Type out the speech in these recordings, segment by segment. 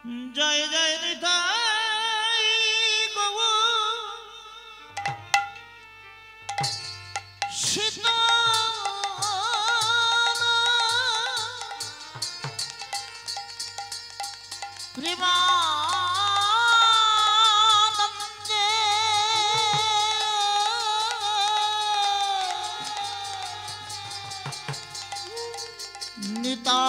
জয় জয় নিতাই গৌ শীত প্রেমানন্দে নিতাই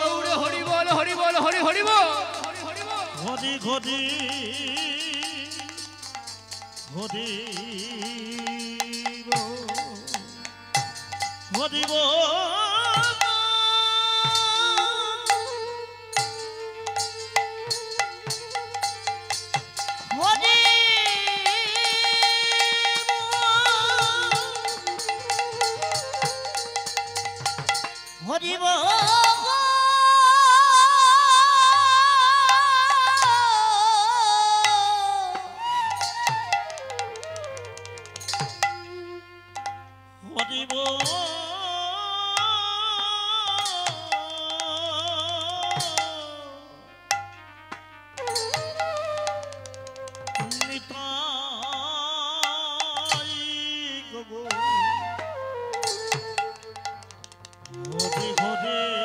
গৌর হরি বল হরি বল হরি হরি বল হরি হরি হরি হরি হরি হরি নিতাই গো হরি হরি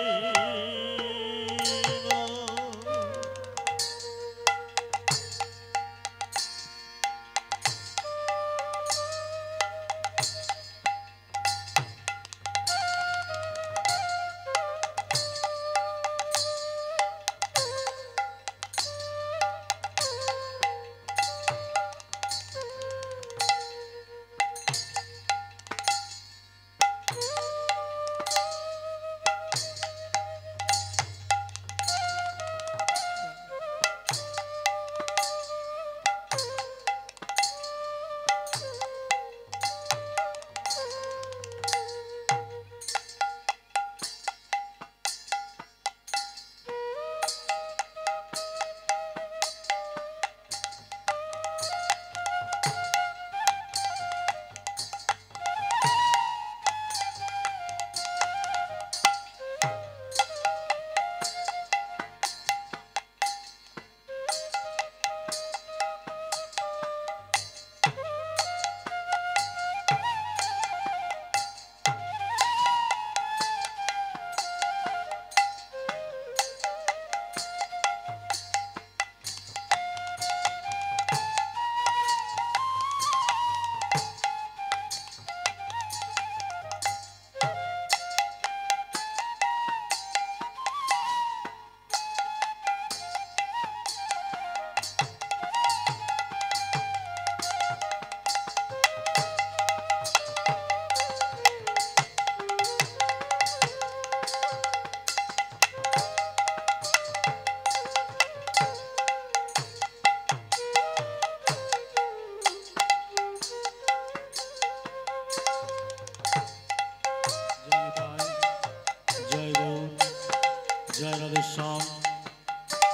जय राधे श्याम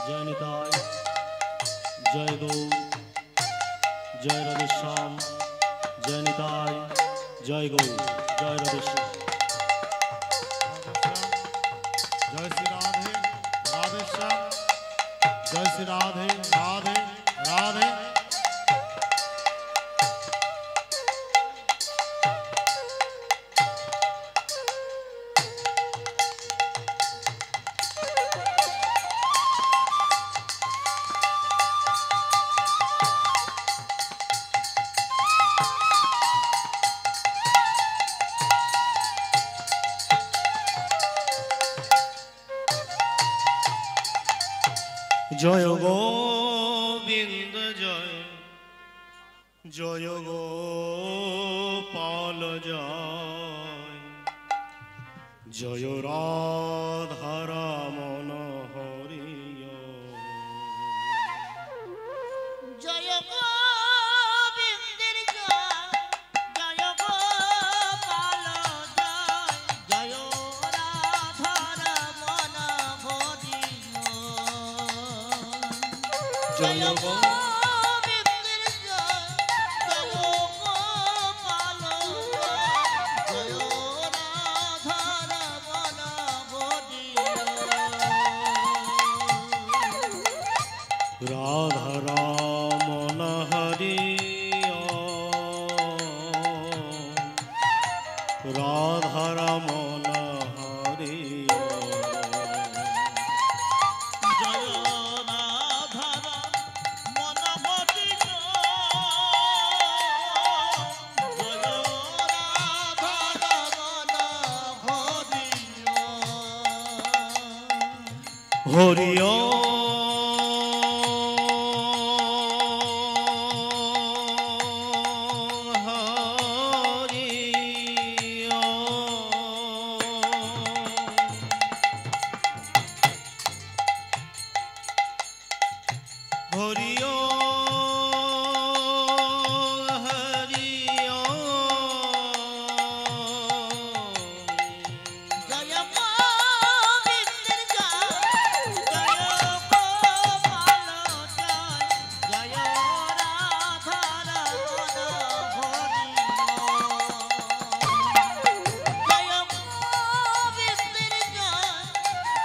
जय निताय जय गौ जय राधे श्याम जय निताय जय गौ जय राधे श्याम जय श्री राधे राधे श्याम जय श्री राधे राधे राधे जय गोविंद जय जय गोपाल जय जय राधा रमण हरि জয় গোবিন্দের জয় জয় গোপাল জয় জয় রাধার মন হরি জয় গোবিন্দের জয় জয় গোপাল জয় রাধার মন রাধারমণ হরি জয় রাধার মন ভটিল জয় রাধার মন ভটিল হরিয় জয় গোবিন্দের জয় জয় গোপাল জয় জয় রাধার মন ভটিল জয় গোবিন্দের জয়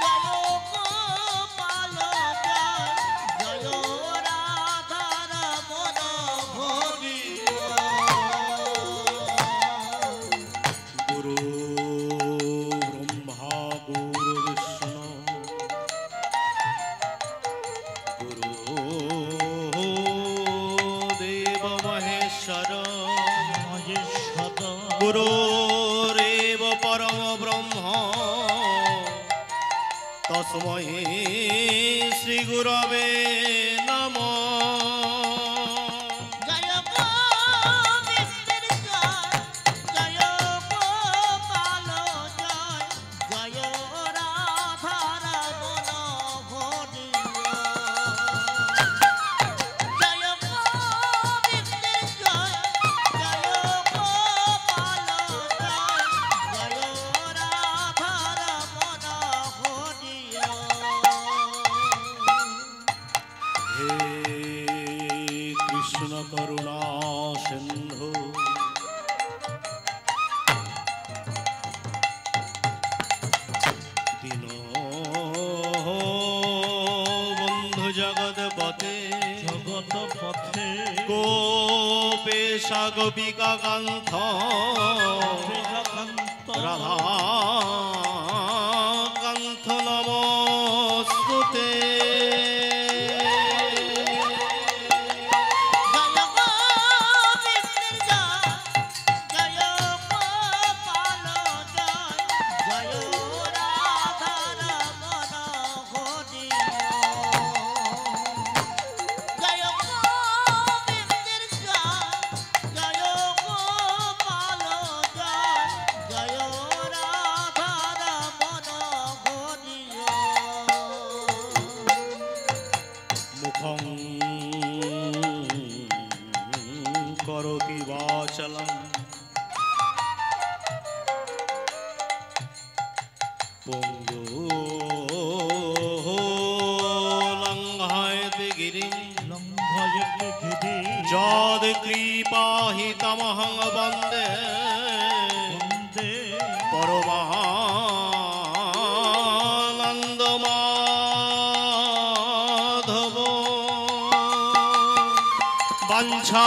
জয় গোপাল জয় জয় রাধার মন ভটিল গুরু ব্রহ্মা গুরু বিষ্ণু গুরু দেব মহেশ্বর গুরুরেব পরম ব্রহ্ম তস্मै শ্রী গুরবে নমঃ জয় গোবিন্দের জয় জয় গোপাল জয় জয় রাধার মন ভটিল জয় গোবিন্দের জয় জয় গোপাল জয় জয় রাধার মন ভটিল হে কৃষ্ণ করুণা সিন্ধু দীন বন্ধু জগৎপতে জগত পথে গোপেশা গোপিকা কান্ত রাধা কান্ত নমস্তুতে জয় গোবিন্দের জয় জয় গোপাল জয় জয় রাধার মন ভটিল জয় গোবিন্দের জয় জয় গোপাল জয় জয় রাধার মন ভটিল মুখং করোতি বাচলং পঙ্গুলঙ্ঘয়তে গিরিং লঙ্ঘয়তে গিরি যদ কৃপাহিতমহং বন্দে বন্দে পরমানন্দ মাধব বাঞ্ছা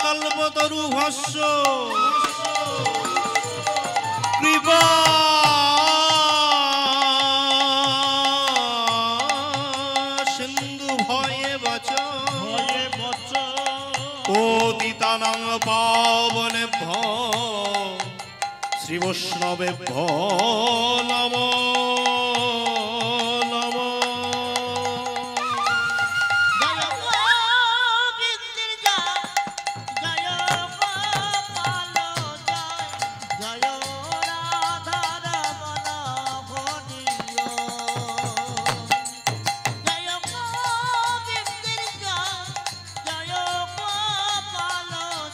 কল্পতরু ভস্য কৃপা সিন্ধু ভয়ে বচ ভয়ে বচ পতিতানাং পাবনেভ্য শ্রী বৈষ্ণবেভ্য নমো নমো জয় গোবিন্দের জয় জয় গোপাল জয় জয় রাধার মন ভটিল জয় গোবিন্দের জয় জয় গোপাল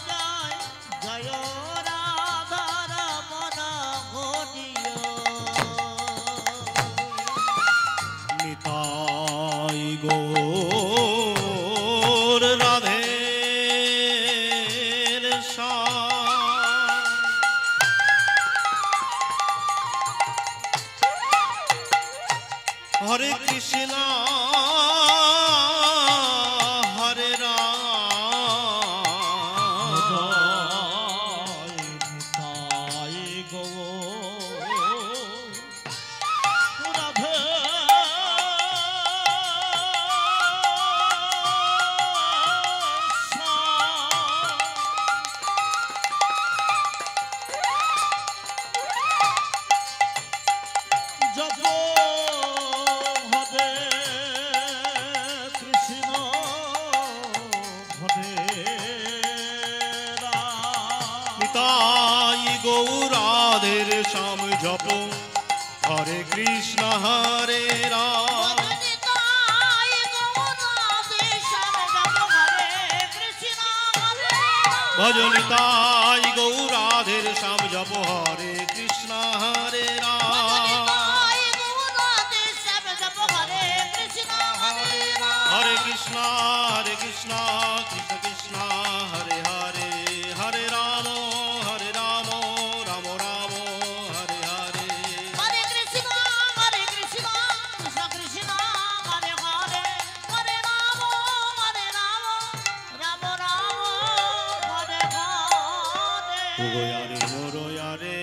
জয় জয় রাধার মন ভটিল নিতাই গৌর রাধে হরে কৃষ্ণ হরে রাম নিতাই গৌরাধের শ্যাম জপ হরে কৃষ্ণ হরে রাম ভজনিতাই গৌরাধের শ্যাম জপ হরে কৃষ্ণ হরে রাম হরে কৃষ্ণ কৃষ্ণ কৃষ্ণ হরে হরে হরে রাম রাম রাম হরে হরে গোয়ারে মোরয়ারে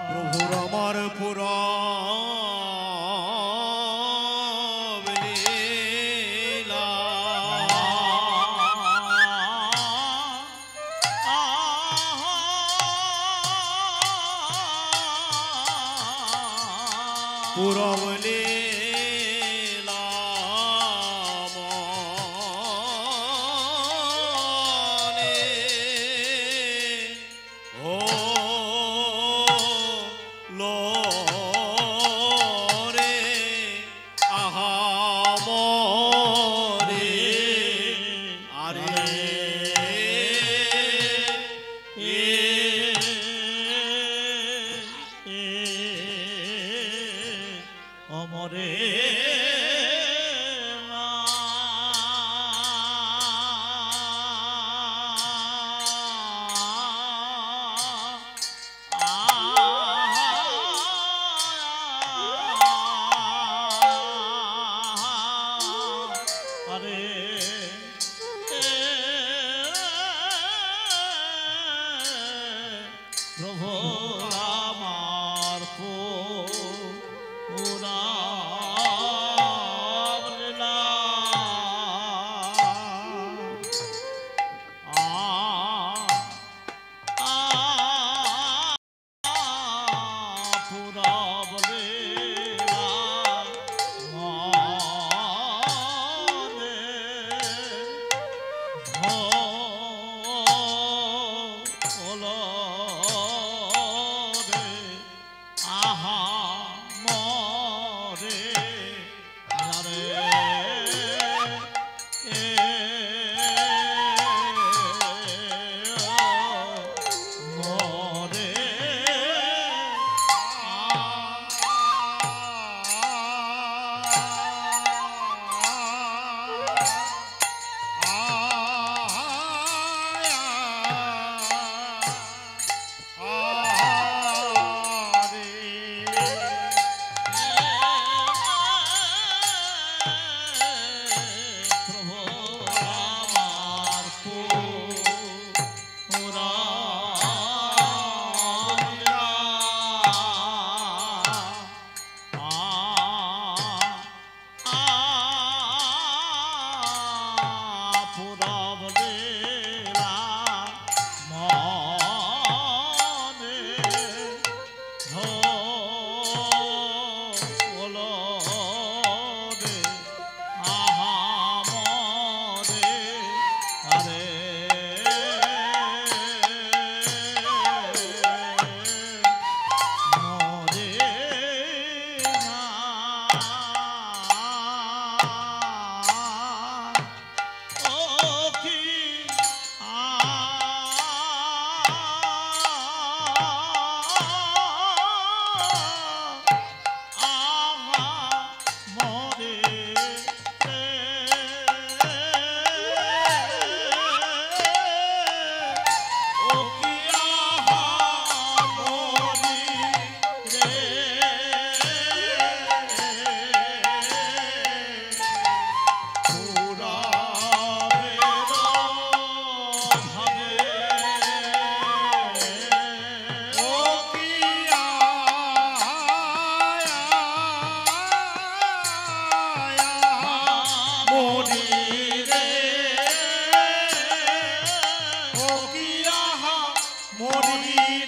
প্রভুর আমার পুরা লীলা পুরব লীলা মনে ও লো রে আহা মরে আরে অমরে প্রভু আমার পুরা লীলা পুরা লীলা মনে ওলো রে আহা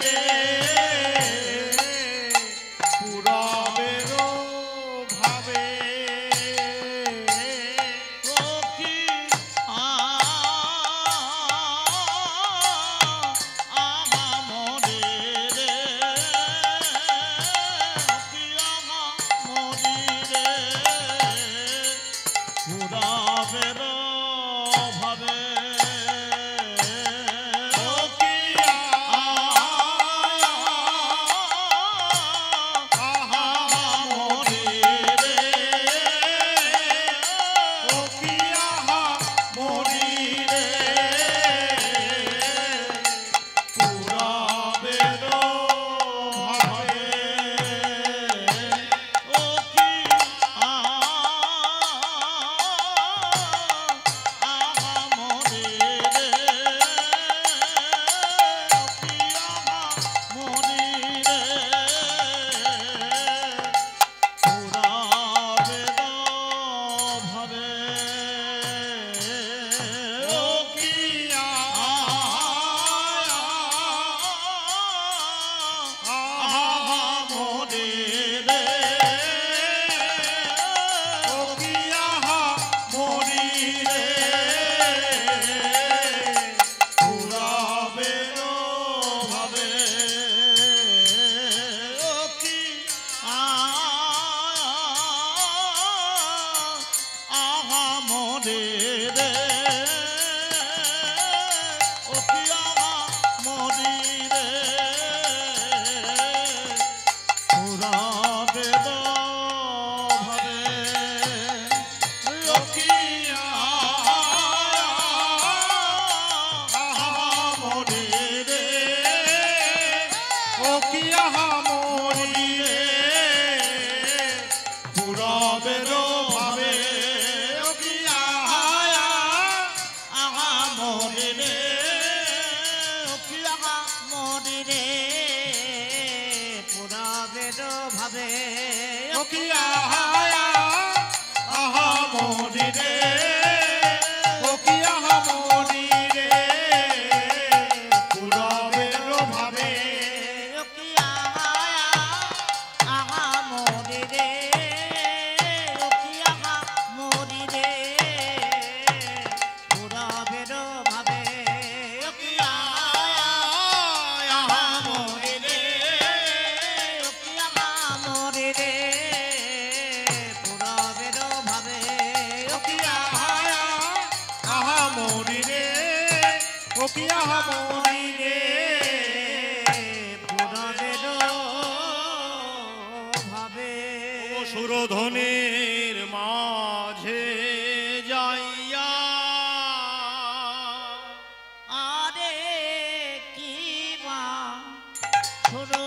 রে পুরবেরও ভাবে সুরধনের মাঝে যাইয়া আরে কি মা ছোড়ো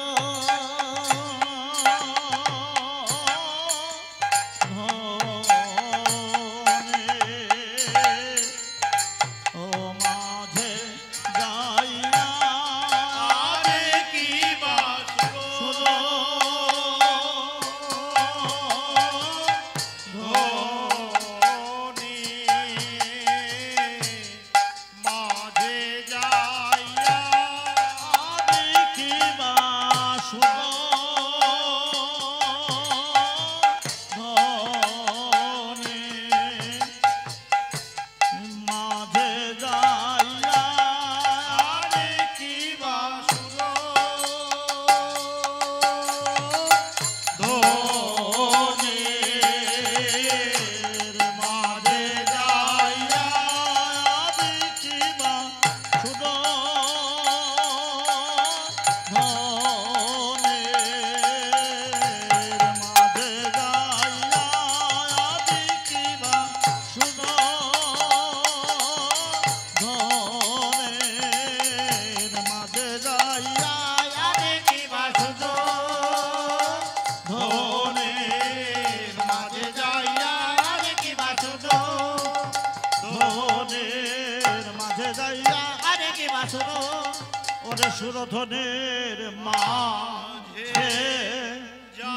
সুরধনের মাঝে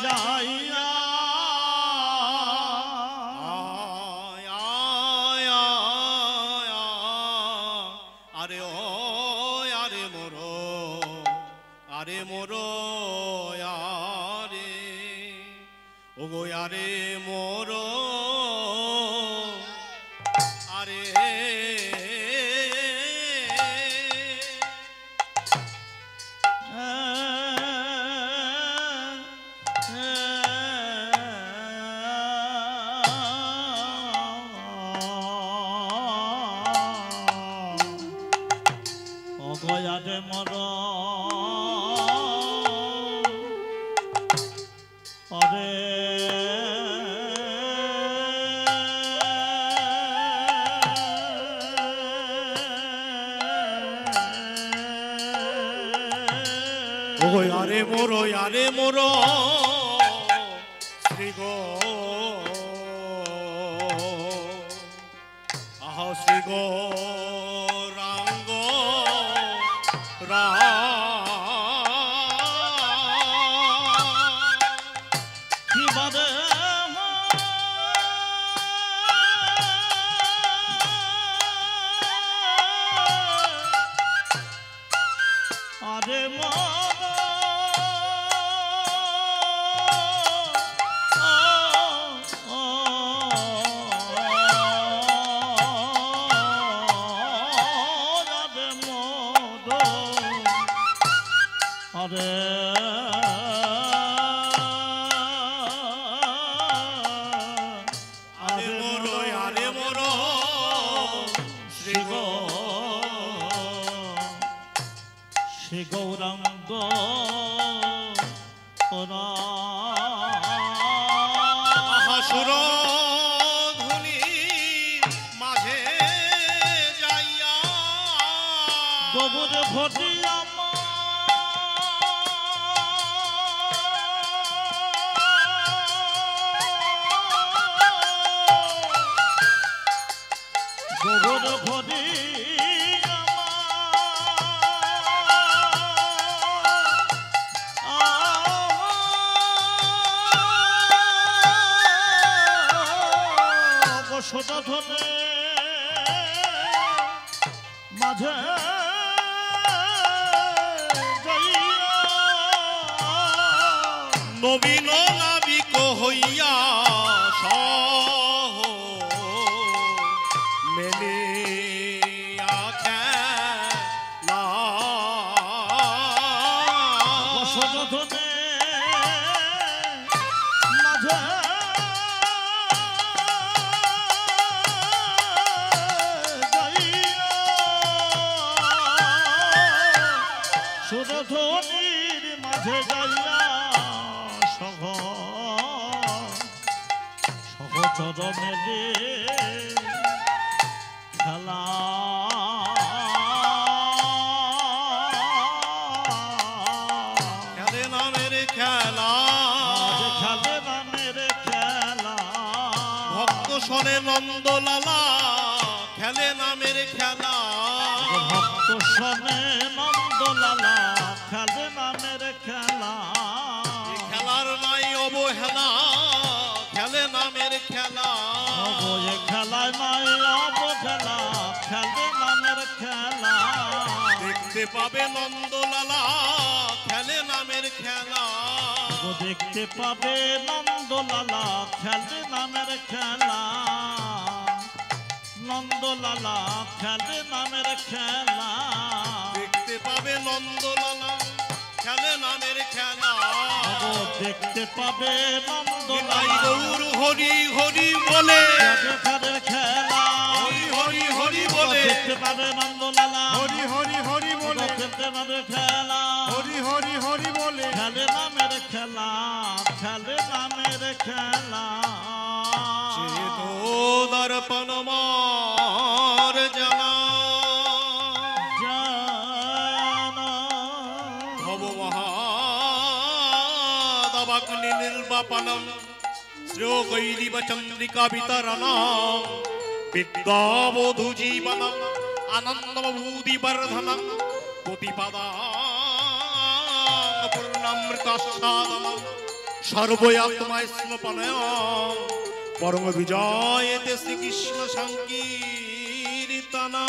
যাইয়া আরে ও আরে মোর আরে মোরো আরে ও গো আরে মোরো আরে অগয়ারে মর অরে ওই আরে মোরো শ্রী গো আহ শ্রী গো রাঙ্গ রা কি বাদে আরে মর আরে আরে মোরো শ্রী গো শ্রী গৌরাঙ্গ সুর ধুনি মাঝে যাইয়া গোবর ঘটিয়া গোবর ঘটি সোটা ধরে মাঝে নবীন নাবিক হইয়া সহ মেলে খেলা সোটা ধরে মাঝে সুরধনির মাঝে যাইয়া সহচর মেলে খেলা খেলে নামের খেলা খেলে নামের খেলা ভক্ত শোনে নন্দলালা খেলে নামের খেলা ভক্ত শোনে নন্দলালা খেলে নামের খেলা খেলার নাই অবহেলা খেলে নামের খেলা ওই খেলায় নাই অবহেলা খেলে নামের খেলা দেখতে পাবে নন্দলালা খেলে নামের খেলা দেখতে পাবে নন্দলালা খেলে নামের খেলা নন্দলালা খেলে নামের খেলা দেখতে পাবে নন্দলালা খেলে নামের খেলা দেখতে পাবে তাই নন্দলালা গৌর হরি হরি বলে খেলে খেলা হরি হরি হরি বলে দেখতে পাবে নন্দলালা হরি হরি হরি বলে দেখতে পাবে খেলা হরি হরি হরি বলে খেলে নামের খেলা খেলে নামের খেলা চেতো দর্পণ মার জানা ভব মহাদাবাগ্নি নির্বাপনম শ্রেয় গৈরিব চন্দ্রিকা বিতরণম বিদ্যাবধূ জীবনম আনন্দমভূতি বর্ধনম প্রতিপদা পূর্ণামৃতাস্বাদনম সর্বয়াত্মা স্মপনয় পরম বিজয়তে শ্রীকৃষ্ণ সংকীর্তনা।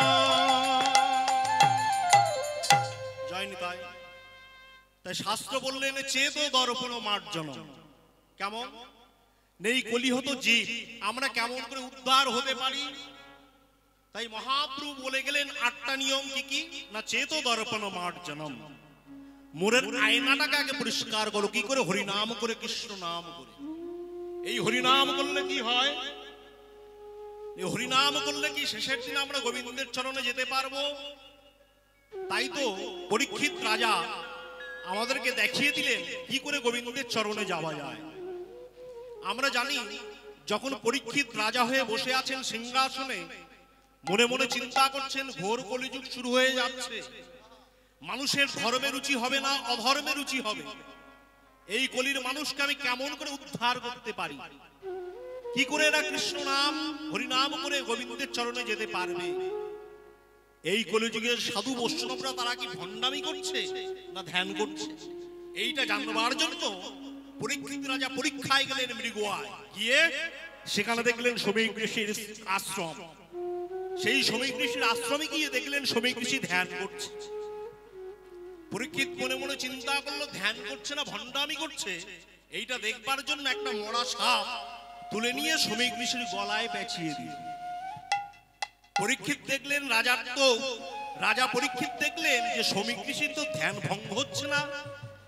জয় নিতাই। তাই শাস্ত্র বললেন চেত দর্পণ মার্জন। কেমন নেই কলিহত জীব, আমরা কেমন করে উদ্ধার হতে পারি? তাই মহাপ্রভু বলে গেলেন 8টা নিয়ম কি কি না, চেত দর্পণ মার্জনম, মোরের আয়নাটাকে আগে পরিষ্কার করো। কি করে? হরিনাম করে, কৃষ্ণ নাম করে। এই হরিনাম করলে কি হয়? এই হরিনাম করলে কি শেষের দিন আমরা গোবিন্দের চরণে যেতে পারবো? তাই তো পরীক্ষিত রাজা আমাদেরকে দেখিয়ে দিলেন কি করে গোবিন্দের চরণে যাওয়া যায়। আমরা জানি যখন পরীক্ষিত রাজা হয়ে বসে আছেন সিংহাসনে, মনে মনে চিন্তা করছেন ঘোর কলিযুগ শুরু হয়ে যাচ্ছে, মানুষের ধর্মে রুচি হবে না, অধর্মে রুচি হবে। এই কলির মানুষকে আমি কেমন করে উদ্ধার করতে পারি? কি করে এরা কৃষ্ণ নাম হরিনাম করে গোবিন্দের চরণে যেতে পারবে? এই কলিযুগের সাধু বৈষ্ণবরা তারা কি ভণ্ডামি করছে না ধ্যান করছে? এইটা জানবার জন্য পরীক্ষিত রাজা পরীক্ষায় গেলেন মৃগয়ায়। গিয়ে সেখানে দেখলেন সমীক ঋষির আশ্রম। সেই সমীক ঋষির আশ্রমে গিয়ে দেখলেন সমীক ঋষি ধ্যান করছে। পরীক্ষিত মনে মনে চিন্তা করলো ধ্যান করছে না ভণ্ডামি করছে। এইটা দেখবার জন্য একটা মরা সাপ তুলে নিয়ে সমীক ঋষির গলায় পেঁচিয়ে দিল। পরীক্ষিত দেখলেন রাজা পরীক্ষিত দেখলেন যে সমীক ঋষির তো ধ্যান ভঙ্গ হচ্ছে না।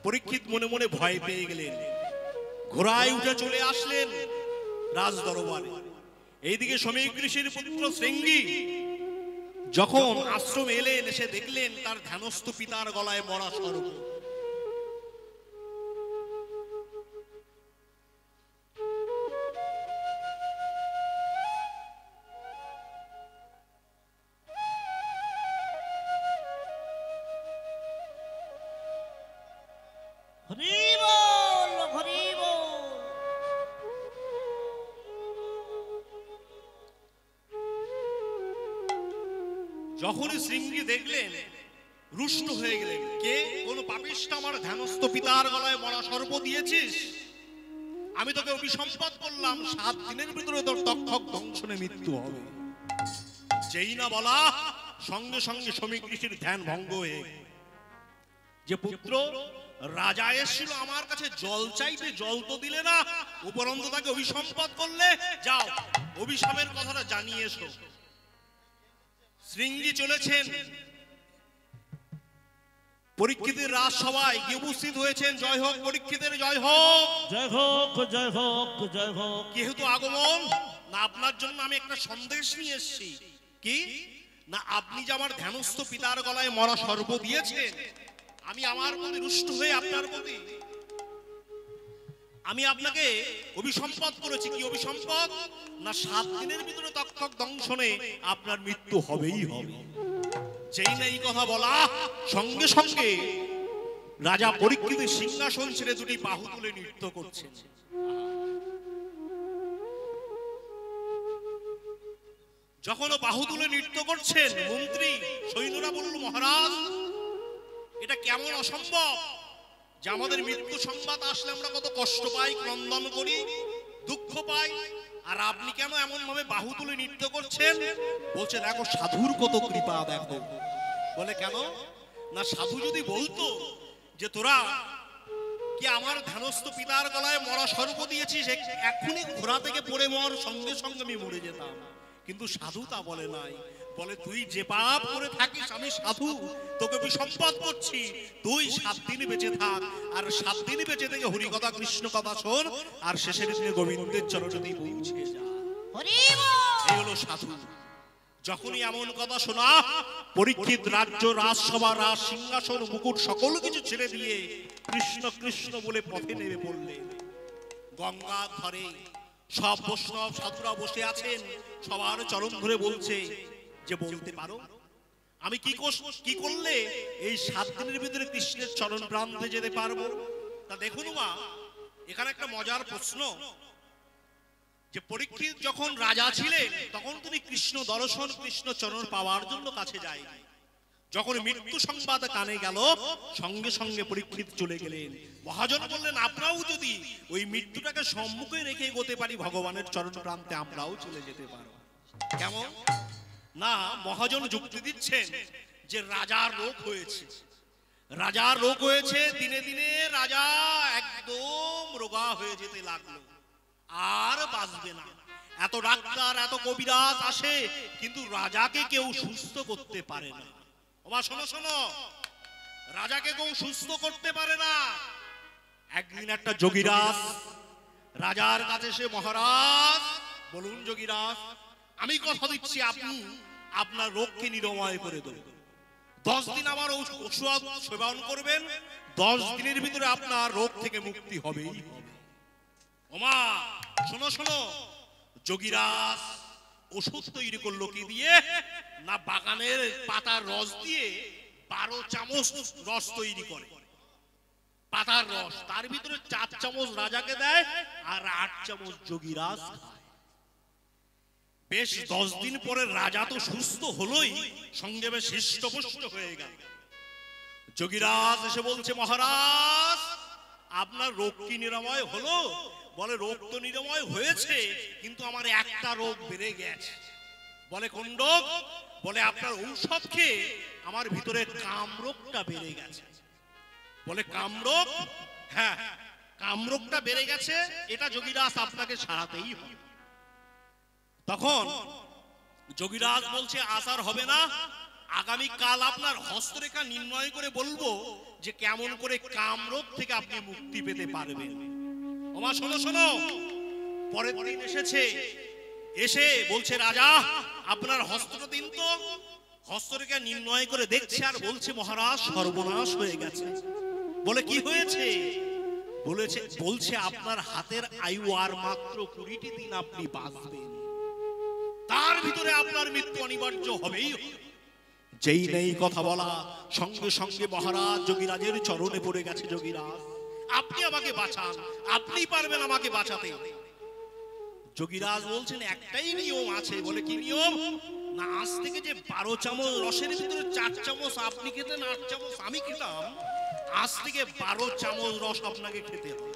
পরীক্ষিত মনে মনে ভয় পেয়ে গেলেন, ঘোড়ায় উঠে চলে আসলেন রাজ দরবারে। এইদিকে সমীক ঋষির পুত্র শৃঙ্গী যখন আশ্রমে এলেন, এসে দেখলেন তার ধ্যানস্থ পিতার গলায় মরা সর্প। হরি বল, হরি বল। যখনই শৃঙ্গী দেখলেন রুষ্ট হয়ে গেলেন। কে? কোন পাপিষ্ঠ আমার ধ্যানস্থ পিতার গলায় মরা সর্প দিয়েছিস? আমি তোকে অভিসম্পাত করলাম, 7 দিনের ভিতরে তোর তক্ষক দংশনে মৃত্যু হবে। যেই না বলা সঙ্গে সঙ্গে সমীক ঋষির ধ্যান ভঙ্গ হয়ে যে পুত্র রাজা এসেছিল আমার কাছে জল চাইতে, জল তো দিলে না, উপরন্তু তাকে অভিসম্পাত করলে। যাও অভিশাপের কথাটা জানিয়ে এসো। শৃঙ্গী চলেছেন পরীক্ষিতের রাজসভায় গিয়ে উপস্থিত হয়েছেন। জয় হোক পরীক্ষিতের, জয় হোক, জয় হোক, জয় হোক, জয় হোক। যেহেতু আগমন না, আপনার জন্য আমি একটা সন্দেশ নিয়ে এসেছি। কি না, আপনি যে আমার ধ্যানস্থ পিতার গলায় মরা সর্প দিয়েছেন, আমি আমার প্রতি রুষ্ট হয়ে আপনার প্রতি আমি আপনাকে অভিসম্পাত করেছি। কি অভিসম্পাত না, 7 দিনের ভিতরে তক্ষক দংশনে আপনার মৃত্যু হবেই হবে। যেই না এই কথা বলা সঙ্গে সঙ্গে রাজা পরীক্ষিতের সিংহাসন ছেড়ে দুটি বাহু তুলে নৃত্য করছেন। যখন বাহু তুলে নৃত্য করছেন, মন্ত্রী সৈন্যরা বলল, মহারাজ এটা কেমন অসম্ভব যে আমাদের মৃত্যু সংবাদ আসলে আমরা কত কষ্ট পাই, ক্রন্দন করি, দুঃখ পাই, আর আপনি কেন এমন ভাবে বাহু তুলে নৃত্য করছেন? বলছে দেখো সাধুর কত কৃপা দেখো। বলে কেন না, সাধু যদি বলতো যে তোরা কি আমার ধ্যানস্থ পিতার গলায় মরা সর্প দিয়েছিস, এক্ষুনি ঘোড়া থেকে পড়ে মর, সঙ্গে সঙ্গে আমি মরে যেতাম। কিন্তু সাধু তা বলে নাই। বলে তুই যে পাপ করে থাকিস, আমি সাধু তোকে বিসম্পাদ করছি, তুই 7 দিন বেঁচে থাক, আর 7 দিন বেঁচে থেকে হরি কথা কৃষ্ণ কথা শোন, আর শেষের দিনে গোবিন্দের চরণে পৌঁছে যা। হরি বল। এই হলো সাধু। যখনই এমন কথা শোনা, পরীক্ষিত রাজ্য, রাজসভা, রাজ সিংহাসন, মুকুট সকল কিছু ছেড়ে দিয়ে কৃষ্ণ কৃষ্ণ বলে পথে নেমে পড়লেন। গঙ্গা ধরে সব বৈষ্ণব সাধুরা বসে আছেন, সবার চরণ ধরে বলছে যে বলতে পারো আমি কি করলে এই 7 দিনের ভিতরে কৃষ্ণের চরণ প্রান্তে যেতে পারবো? তা দেখুন মা, এখানে একটা মজার প্রশ্ন, যে পরীক্ষিত যখন রাজা ছিলেন তখন তিনি কৃষ্ণ দর্শন, কৃষ্ণ চরণ পাওয়ার জন্য কাছে যায়। যখন মৃত্যু সংবাদ কানে গেল, সঙ্গে সঙ্গে পরীক্ষিত চলে গেলেন। মহাজন বললেন, আপনারাও যদি ওই মৃত্যুটাকে সম্মুখে রেখে এগোতে পারি ভগবানের চরণ প্রান্তে, আমরাও চলে যেতে পারো। কেমন না, মহাজন যুক্তি দিচ্ছেন যে রাজার রোগ হয়েছে, রাজার রোগ হয়েছে, দিনে দিনে রাজা একদম রোগা হয়ে যেতে লাগলো, আর বাঁচবে না। এত ডাক্তার এত কবিরাজ আসে, কিন্তু রাজাকে কেউ সুস্থ করতে পারে না। ওমা শোনো শোনো, রাজাকে কেউ সুস্থ করতে পারে না। একদিন একটা যোগীরাজ রাজার কাছে সে, মহারাজ বলুন যোগীরাজ, আমি কথা দিচ্ছি আপনি আপনার রোগকে নিরাময় করে দেবেন। 10 দিন আমার ঔষধ সেবন করবেন, 10 দিনের ভিতরে আপনার রোগ থেকে মুক্তি হবেই হবে। ওমা শোনো শোনো, যোগীরাজ ওষুধ তৈরি করলো কি দিয়ে? না বাগানের পাতার রস দিয়ে 12 চামচ রস তৈরি করে, পাতার রস। তার ভিতরে 4 চামচ রাজাকে দেয় আর 8 চামচ যোগীরাজ খায়। বেশ 10 দিন পরে রাজা তো সুস্থ হলোই, সঙ্গে বেশ হৃষ্টপুষ্ট হয়ে গেল। যোগীরাজ এসে বলছে, মহারাজ আপনার রোগ কি নিরাময় হলো? বলে, রোগ তো নিরাময় হয়েছে, কিন্তু আমার একটা রোগ বেড়ে গেছে। বলে, কোন রোগ? বলে, আপনার ঔষধ খেয়ে আমার ভিতরে কামরোগটা বেড়ে গেছে। বলে, কামরোগ? হ্যাঁ, কামরোগটা বেড়ে গেছে, এটা যোগীরাজ আপনাকে সারাতেই হবে। তখন যোগীরাজ বলছে, আসার হবে না, আগামী কাল আপনার হস্তরেখা নির্ণয় করে বলবো যে কেমন করে কামরোগ থেকে আপনি মুক্তি পেতে পারবেন। ওমা শোনো শোনো, পরের দিন এসেছে, এসে বলছে, রাজা আপনার হস্তটা দিন তো। হস্তরেখা নির্ণয় করে দেখছে আর বলছে, মহারাজ সর্বনাশ হয়ে গেছে। বলে, কি হয়েছে? বলছে আপনার হাতের আয়ু আর মাত্র 20টি দিন আপনি বাঁচবেন, তার ভিতরে আপনার মৃত্যু অনিবার্য হবেই। যেই নেই কথা বলা, সঙ্গে সঙ্গে মহারাজ যোগীরাজের চরণে পড়ে গেছে। যোগীরাজ আপনি আমাকে বাঁচান, আপনি পারবেন আমাকে বাঁচাতে। যোগীরাজ বলছেন, একটাই নিয়ম আছে। বলে, কি নিয়ম? না আজ থেকে যে 12 চামচ রসের ভিতরে 4 চামচ আপনি খেতেন, 8 চামচ আমি খেতাম, আজ থেকে 12 চামচ রস আপনাকে খেতে হবে।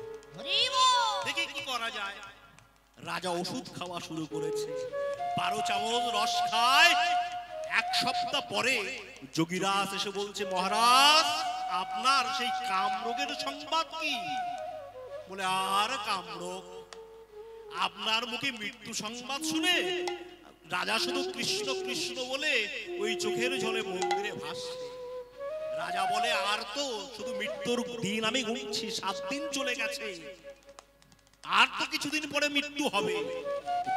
দেখি কি করা যায়। রাজা ওষুধ খাওয়া শুরু করেছে, 12 চামচ রস খায়। 1 সপ্তাহ পরে যোগীরাজ এসে বলছে, মহারাজ আপনার সেই কামরোগের সংবাদ কি? বলে, আর কামরোগ? আপনার মুখে মৃত্যু সংবাদ শুনে রাজা শুধু কৃষ্ণ কৃষ্ণ বলে ওই চোখের জলে মন্দিরে ভাসছে। রাজা বলে, আর তো শুধু মৃত্যুর দিন আমি গুনছি, 7 দিন চলে গেছে, আর তো কিছুদিন পরে মৃত্যু হবে।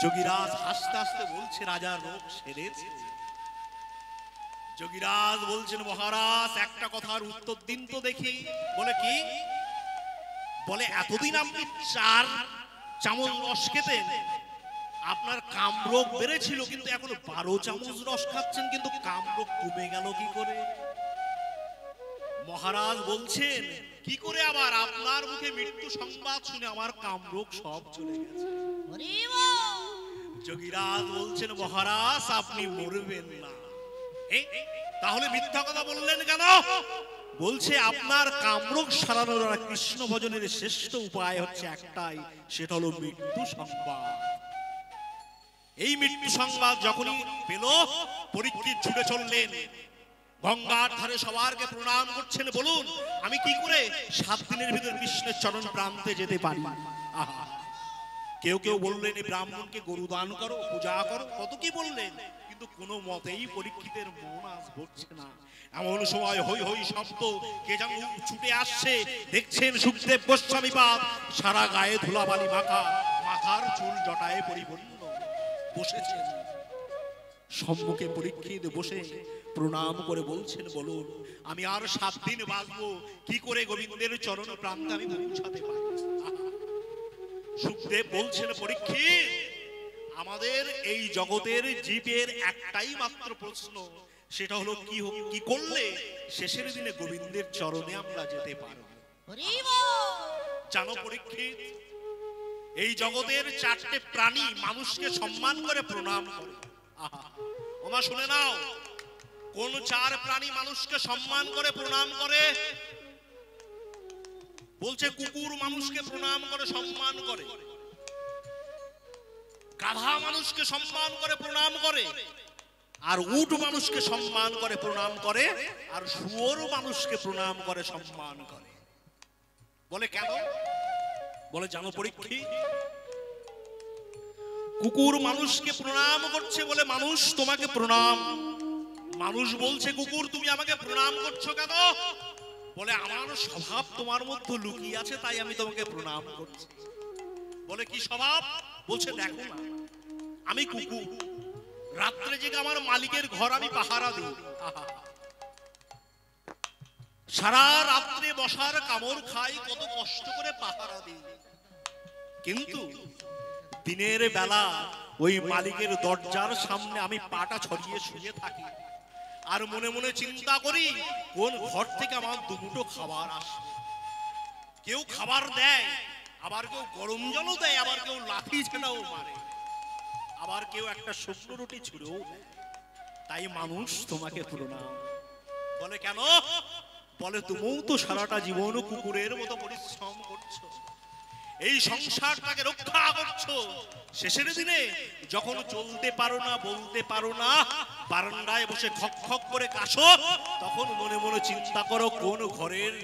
যোগীরাজ হাসতে হাসতে বলছে, রাজার রোগ সেরেছে। যোগীরাজ বলছেন, মহারাজ একটা কথার উত্তর দিন তো দেখি। বলে, কি? বলে, এতদিন আপনি 4 চামচ রস খেতেন, আপনার কামরোগ বেড়েছিল, কিন্তু এখন 12 চামচ রস খাচ্ছেন, কিন্তু কামরোগ কমে গেল কি করে? মহারাজ বলছেন, কি করে আবার? আপনার মুখে মৃত্যু সংবাদ শুনে আমার কামরোগ সব চলে গেছে। যোগীরাজ বলছেন, মহারাজ আপনি মরবেন না। তাহলে মিথ্যা কথা বললেন কেন? বলছে, আপনার কামরোগ সারানোর কৃষ্ণ ভজনের শ্রেষ্ঠ উপায় হচ্ছে একটাই, সেটা হলো মৃত্যু সংবাদ। এই মৃত্যু সংবাদ যখনই পেল, পরীক্ষিত ছুটে চললেন গঙ্গার ধারে, সবারকে প্রণাম করছেন। বলুন, আমি কি করে 7 দিনের ভিতর কৃষ্ণের চরণ প্রান্তে যেতে পারি? আহা, কেউ কেউ বললেন, এই ব্রাহ্মণকে গরু দান করো, পূজা করো, কত কি বললেন, কিন্তু কোনো মতেই পরীক্ষিতের মন আজ ভরছে না। এমন সময় হই হই শব্দ, কে যেন ছুটে আসছে। দেখছেন সুখদেব গোস্বামীপাদ, সারা গায়ে ধুলাবালি মাখা, মাথার চুল জটায় পরিপূর্ণ, বসেছেন। সম্মুখে পরীক্ষিত বসে প্রণাম করে বলছেন, বলুন আমি আর 7 দিন বাঁচবো, কি করে গোবিন্দের চরণ প্রান্তে আমি পৌঁছাতে পারি? সুখদেব বলছেন, পরীক্ষিত আমাদের এই জগতের জীবের একটাই মাত্র প্রশ্ন, সেটা হলো কি করলে শেষের দিনে গোবিন্দের চরণে আমরা যেতে পারব। জানো পরীক্ষিত, এই জগতের 4টে প্রাণী মানুষকে সম্মান করে প্রণাম করে। আহা, ওমা শুনে নাও, কোন 4 প্রাণী মানুষকে সম্মান করে প্রণাম করে? বলছে, কুকুর মানুষকে প্রণাম করে সম্মান করে, গাধা মানুষকে সম্মান করে প্রণাম করে, আর উট মানুষকে সম্মান করে, প্রণাম করে, আর শুয়োর মানুষকে প্রণাম করে, সম্মান করে। বলে কেন? বলে জানো পরীক্ষিত, কুকুর মানুষকে প্রণাম করছে বলে মানুষ তোমাকে প্রণাম। মানুষ বলছে কুকুর তুমি আমাকে প্রণাম করছো কেন? বলে আমার স্বভাব তোমার মধ্যে লুকিয়ে আছে, তাই আমি তোমাকে প্রণাম করছি। বলে কি স্বভাব? বলছে দেখো না, আমি কুকুর, রাত্রে জেগে আমার মালিকের ঘর আমি পাহারা দিই। সারা রাত্রে বসার কামড় খাই, কত কষ্ট করে পাহারা দিই, কিন্তু দিনের বেলা ওই মালিকের দরজার সামনে আমি পাটা ছড়িয়ে শুয়ে থাকি, আর মনে মনে চিন্তা করি কোন ঘর থেকে আমার দুমুঠো খাবার আসে। কেউ খাবার দেয়, আবার কেউ গরম জলও দেয়, আবার কেউ লাঠি ঝাঁটাও মারে, আবার কেউ একটা শুকনো রুটি ছুঁড়েও দেয়। তাই মানুষ তোমাকে প্রণাম। বলে কেন? বলে তুমিও তো সারাটা জীবন কুকুরের মতো পরিশ্রম করছো, এই সংসারটাকে রক্ষা করছো। শেষের দিনে যখন চলতে পারো না, বলতে পারো না, বারান্দায় বসে খক খক করে কাশো, তখন মনে মনে চিন্তা করো কোন ঘরের,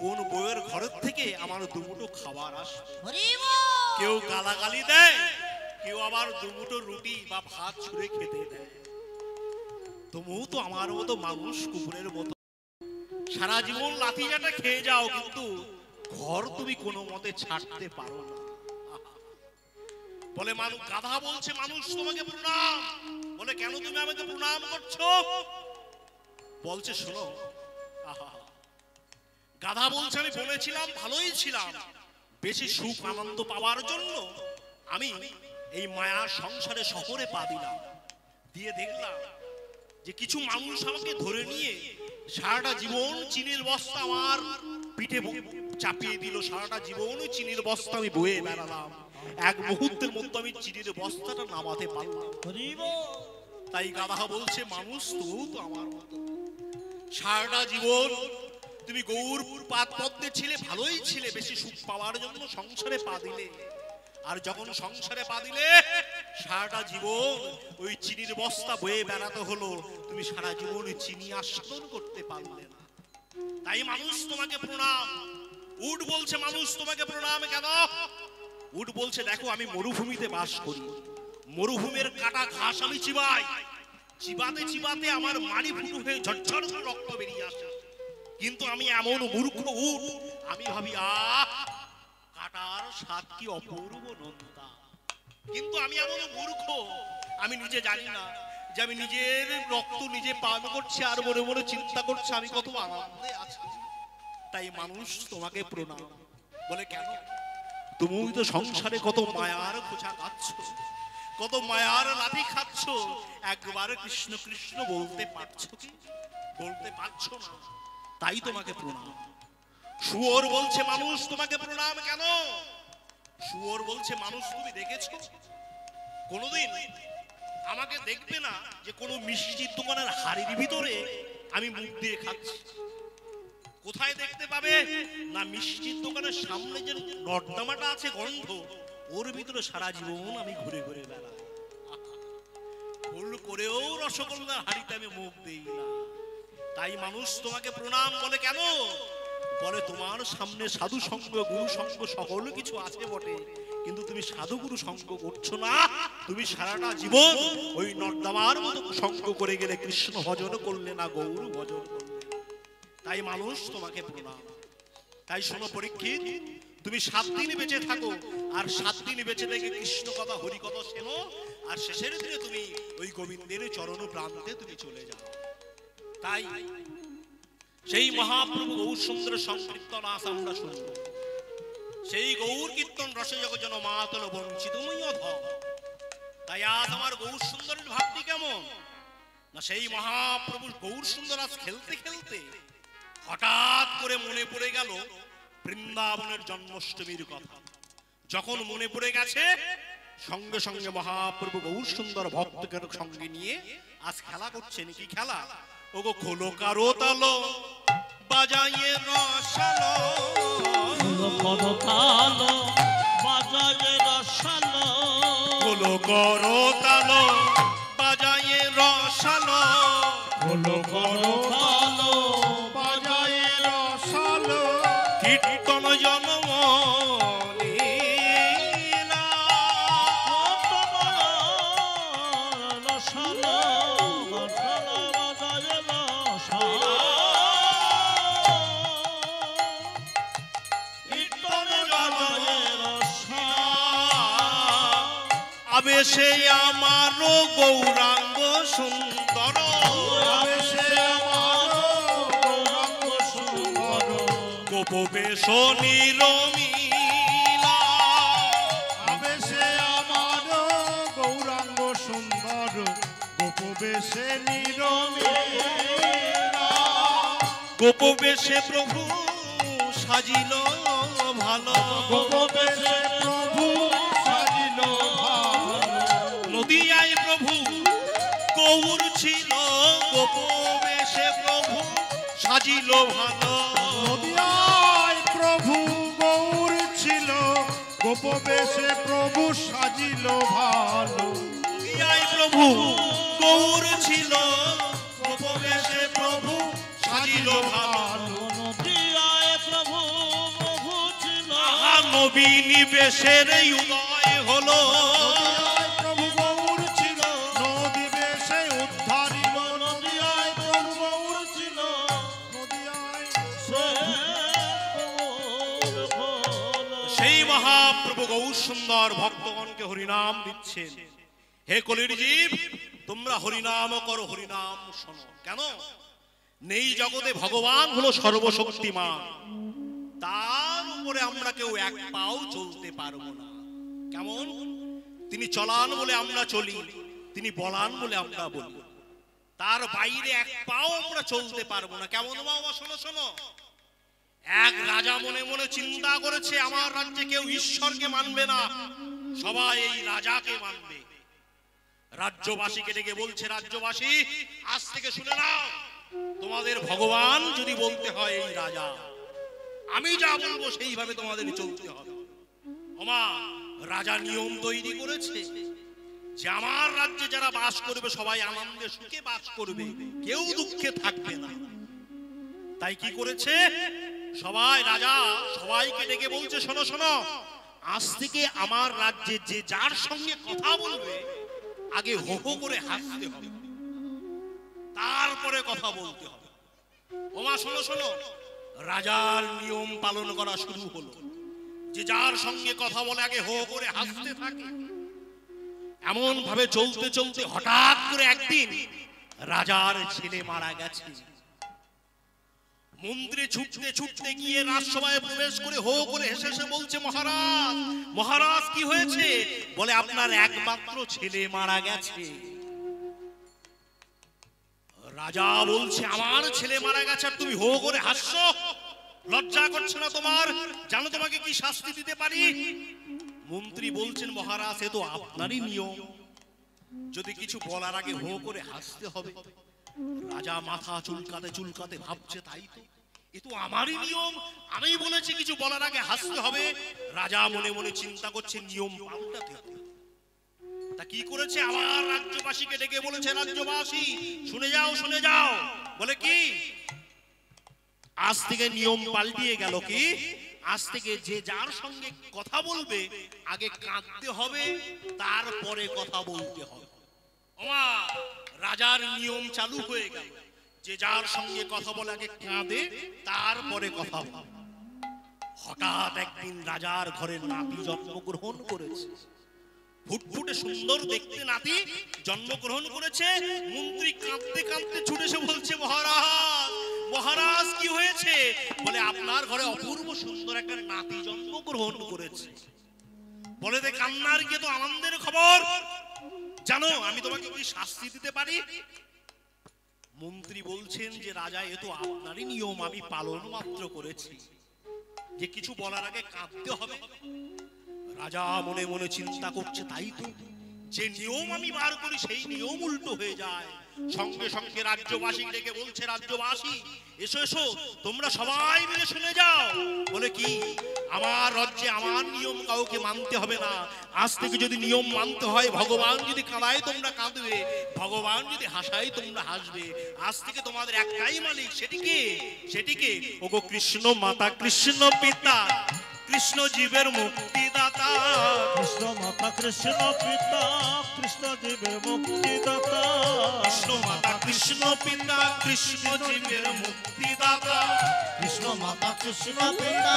কোন বউয়ের ঘরের থেকে আমার দুমুঠো খাবার আসবে। কেউ গালাগালি দেয়, কেউ আবার দুমুঠো রুটি বা ভাত ছুঁড়ে খেতে দেয়। তুমিও তো আমার মতো মানুষ, কুকুরের মতো সারা জীবন লাথি চাটা খেয়ে যাও, কিন্তু ঘর তুমি কোনো মতে ছাড়তে পারো না। বলে মানুষ, গাধা বলছে মানুষ তোমাকে প্রণাম। বলে কেন তুমি আমাকে প্রণাম করছো? বলছে শোনো, গাধা বলছে আমি বলেছিলাম, ভালোই ছিলাম, বেশি সুখ আনন্দ পাওয়ার জন্য আমি এই মায়ার সংসারে শহরে পা দিলাম, দিয়ে দেখলাম যে কিছু মানুষ আমাকে ধরে নিয়ে সারাটা জীবন চিনির বস্তা আমার পিঠে চাপিয়ে দিল। সারাটা জীবন চিনির বস্তা আমি বয়ে বেড়ালাম, এক মুহূর্তের মধ্যে আমি চিনির বস্তাটা নামাতে পারলাম। তাই গাধা বলছে মানুষ তুমিও তো আমার মতো, সারাটা জীবন তুমি গৌর পাত পদ্মে ছিলে, ভালোই ছিলে, বেশি সুখ পাওয়ার জন্য সংসারে পা দিলে, আর যখন সংসারে পা দিলে সারাটা জীবন ওই চিনির বস্তা বয়ে বেড়াতে হলো, তুমি সারা জীবন চিনি আস্বাদন করতে পারলে না। তাই মানুষ তোমাকে প্রণাম। উট বলছে মানুষ তোমাকে প্রণাম কেন? উট বলছে দেখো আমি মরুভূমিতে বাস করি, মরুভূমির কাটা ঘাস আমি চিবাই, চিবাতে চিবাতে আমার মাড়ি ফুটো হয়ে ঝরঝর করে রক্ত বেরিয়ে আসে, কিন্তু আমি এমন মূর্খ উট, আমি ভাবি কাটার স্বাদ কি অপূর্ব নন্দা। কিন্তু আমি এমন মূর্খ, আমি নিজে জানি না যে আমি নিজের রক্ত নিজে পান করছি, আর মনে মনে চিন্তা করছি আমি কত আনন্দে আছি। তাই মানুষ তোমাকে প্রণাম। বলে কেন? তুমি তো সংসারে কত মায়ার খোঁচা খাচ্ছ, কত মায়ার লাঠি খাচ্ছ, একবার কৃষ্ণ কৃষ্ণ বলতে পারছো কি? বলতে পারছো না, তাই তোমাকে প্রণাম। শুয়োর বলছে মানুষ তোমাকে প্রণাম কেন? শুয়োর বলছে মানুষ তুমি দেখেছো কোনোদিন? আমাকে দেখবে না যে কোনো মিষ্টির দোকানের হাড়ির ভিতরে আমি মুখ দিয়ে খাচ্ছি। কোথায় দেখতে পাবে না, মিষ্টির দোকানের সামনে যে নর্দমাটা আছে গন্ধ, ওর ভিতরে সারা জীবন আমি ঘুরে ঘুরে বেড়াই, ভুল করেও রসগোল্লার হাড়িতে আমি মুখ দেই না। তাই মানুষ তোমাকে প্রণাম। বলে কেন? বলে তোমার সামনে সাধু সঙ্গ, গুরু সঙ্গ সকল কিছু আছে বটে, কিন্তু তুমি সাধু গুরু সঙ্গ করছো না, তুমি সারাটা জীবন ওই নর্দমার মতো সঙ্গ করে গেলে, কৃষ্ণ ভজন করলে না, গৌর ভজন করলে। তাই মানুষ তোমাকে প্রণাম। তাই শোনো পরীক্ষিত, তুমি 7 দিন বেঁচে থাকো, আর 7 দিন বেঁচে থেকে কৃষ্ণ কথা হরি কথা শোনো, আর শেষের দিনে তুমি ওই গোবিন্দের চরণ প্রান্তে তুমি চলে যাও। তাই সেই মহাপ্রভু গৌর সুন্দর সংকীর্তন আস আমরা শুনব, সেই গৌর কীর্তন রসে যেন মাতল বঞ্চিত অধ। তাই আজ আমার গৌর সুন্দরের ভাবটি কেমন না, সেই মহাপ্রভু গৌর সুন্দর আজ খেলতে খেলতে হঠাৎ করে মনে পড়ে গেল বৃন্দাবনের জন্মাষ্টমীর কথা। যখন মনে পড়ে গেছে, সঙ্গে সঙ্গে মহাপ্রভু গৌর সুন্দর ভক্তকে সঙ্গে নিয়ে আজ খেলা করছেন। কি খেলা? ওগো খোলো কারো তালো বাজাইয়ে রসালো, খোলো করো তালো বাজাইয়ে রসালো, খোলো করো তালো বাজাইয়ে বাজায়ে রসালো, হলো করো কালো বাজায় রসালো, কীর্তন জনম লীলা। রসালো রসালো বাজায় রসালো, কীর্তন বাজায় রসালো, আবেশে আমারও গৌরাঙ্গ সুন্দর, আবেশে আমার গৌরাঙ্গ সুন্দর, গোপবেশ নিরমিলা। আবেশে আমার গৌরাঙ্গ সুন্দর, গোপবেশে নিরমিলা। গোপবেশে প্রভু সাজিল ভালো, গোপবেশে প্রভু সাজিল ভালো, নদিয়ায় প্রভু গৌর ছিল, গোপবেশে প্রভু সাজিল ভালো। নদিয়ায় প্রভু গৌর ছিল, গোপবেশে প্রভু সাজিল ভালো। নদিয়ায় প্রভু গৌর ছিল, গোপবেশে প্রভু সাজিল ভালো। নদিয়ায় প্রভু প্রভু ছিল, আহা নবীন বেশের উদয় হলো, নদিয়ায় প্রভু গৌর ছিল, নদী বেশে উদ্ধারিল। নদিয়ায় প্রভু গৌর ছিল, নদিয়ায় সে গৌর হলো। সেই মহাপ্রভু গৌর সুন্দর ভক্তগণকে হরিনাম দিচ্ছেন। হে কলির জীব, তোমরা হরিনাম করো, হরিনাম শোনো। কেন? নেই জগতে ভগবান হলো সর্বশক্তিমান, তার উপরে আমরা কেউ এক পাও চলতে পারবো না। কেমন? তিনি চলান বলে আমরা চলি, তিনি বলান বলে আমরা বলি, তার বাইরে এক পাও আমরা চলতে পারবো না। কেমন বাবা? শোনো শোনো, এক রাজা মনে মনে চিন্তা করেছে, আমার রাজ্যে কেউ ঈশ্বরকে মানবে না, সবাই এই রাজাকে মানবে। রাজ্যবাসীকে ডেকে বলছে, রাজ্যবাসী আজ থেকে শুনে নাও, তোমাদের ভগবান যদি বলতে হয় এই রাজা, আমি যা বলবো সেইভাবে তোমাদের চলতে হবে। ওমা, রাজা নিয়ম তৈরি করেছে যে আমার রাজ্যে যারা বাস করবে সবাই আনন্দে সুখে বাস করবে, কেউ দুঃখে থাকবে না। তাই কি করেছে, সবাই রাজা সবাইকে ডেকে বলছে, শোনো শোনো, আজ থেকে আমার রাজ্যে যে যার সঙ্গে কথা বলবে আগে হো হো করে হাসতে হবে, তারপরে কথা বলতে হবে। ওমা শোনো শোনো, রাজার নিয়ম পালন করা শুরু হলো, যে যার সঙ্গে কথা বলে আগে হো করে হাসতে থাকে। এমন ভাবে চলতে চলতে হঠাৎ করে একদিন রাজার ছেলে মারা গেছে। মন্ত্রী ছুটতে ছুটতে গিয়ে রাজসভায় প্রবেশ করে হো করে হেসে হেসে বলছে, মহারাজ মহারাজ কি হয়েছে? বলে, আপনার একমাত্র ছেলে মারা গেছে। রাজা বলছে, আমার ছেলে মারা গেছে আর তুমি হো করে হাসছো? লজ্জা করছে না তোমার? জানো তোমাকে কি শাস্তি দিতে পারি? মন্ত্রী বলছেন, মহারাজ এ তো আপনারই নিয়ম, যদি কিছু বলার আগে হো করে হাসতে হবে। রাজা মাথা চুলকাতে চুলকাতে ভাবছে, তাই তো, এ তো আমারই নিয়ম, আমি বলেছি কিছু বলার আগে হাসতে হবে। রাজা মনে মনে চিন্তা করছে, নিয়ম পাল্টাতে হবে। তা কি করেছে, আমার রাজ্যবাসীকে ডেকে বলেছে, রাজ্যবাসী শুনে যাও শুনে যাও। বলে কি, আজ থেকে নিয়ম পাল্টিয়ে গেল। কি, আজ থেকে যে যার সঙ্গে কথা বলবে আগে কাঁদতে হবে, তারপরে কথা বলতে হবে। ওমা, রাজার নিয়ম চালু হয়ে গেল, যে যার সঙ্গে কথা বলে আগে কাঁদে, তারপরে কথা বলে। হঠাৎ একদিন রাজার ঘরে নাতি জন্মগ্রহণ করেছে। ফুটফুটে সুন্দর দেখতে নাতি জন্মগ্রহণ করেছে। মন্ত্রী কাঁদতে কাঁদতে ছুটে এসে বলছে, মহারাজ মহারাজ কি হয়েছে? বলে, আপনার ঘরে অপূর্ব সুন্দর একটা নাতি জন্মগ্রহণ করেছে। বলে, দে কান্নার কে তো আনন্দের খবর, জানো আমি তোমাকে কি শাস্তি দিতে পারি? মন্ত্রী বলছেন যে, রাজা এ তো আপনারই নিয়ম, আমি পালন মাত্র করেছি, যে কিছু বলার আগে কাঁদতে হবে। রাজা মনে মনে চিন্তা করছে, তাই তো, যে নিয়ম আমি বার করি সেই নিয়ম উল্টো হয়ে যায়। সঙ্গে সঙ্গে রাজ্যবাসী ডেকে বলছে, রাজ্যবাসী এসো এসো, তোমরা সবাই মিলে শুনে যাও। বলে কি, আমার রাজ্যে আমার নিয়ম কাউকে মানতে হবে না। আজ থেকে যদি নিয়ম মানতে হয়, ভগবান যদি কাঁদায় তোমরা কাঁদবে, ভগবান যদি হাসায় তোমরা হাসবে। আজ থেকে তোমাদের একটাই মালিক, সেটিকে ওগো কৃষ্ণ মাতা, কৃষ্ণ পিতা, কৃষ্ণ জীবের মুক্তিদাতা। কৃষ্ণ মাতা কৃষ্ণ পিতা, কৃষ্ণ জীবের মুক্তিদাতা। কৃষ্ণ মাতা কৃষ্ণ পিতা, কৃষ্ণ জীবের মুক্তিদাতা। কৃষ্ণ মাতা কৃষ্ণ পিতা,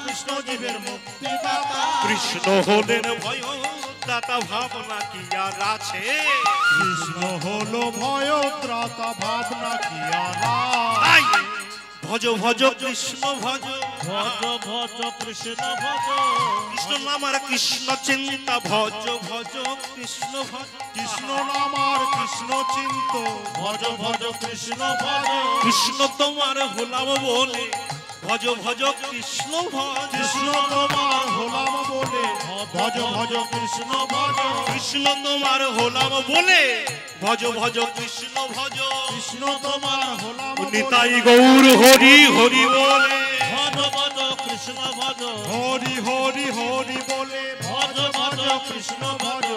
কৃষ্ণ জীবের মুক্তিদাতা। কৃষ্ণ হলেন ভয়দাতা, ভাবনা কি আর আছে? কৃষ্ণ হলো ভয়ত্রাতা, ভাবনা কি আর তাই আছে? ভজ ভজ কৃষ্ণ ভজ, ভজ ভজ কৃষ্ণ ভজ। কৃষ্ণ নাম আর কৃষ্ণ চিন্তা, ভজ ভজ কৃষ্ণ ভজ। কৃষ্ণ নাম আর কৃষ্ণ চিন্ত, ভজ ভজ কৃষ্ণ ভজ। কৃষ্ণ তোমার হলাম বলে, ভজ ভজ কৃষ্ণ ভজ। কৃষ্ণ তোমার হলাম বলে, ভজ ভজ কৃষ্ণ ভজ। কৃষ্ণ তোমার হলাম বলে, ভজ ভজ কৃষ্ণ ভজ। কৃষ্ণ তোমার হলাম বলে, নিতাই গৌর হরি হরি বলে, ভজ ভজ কৃষ্ণ ভজ। হরি হরি হরি বলে, ভজ ভজ কৃষ্ণ ভজ।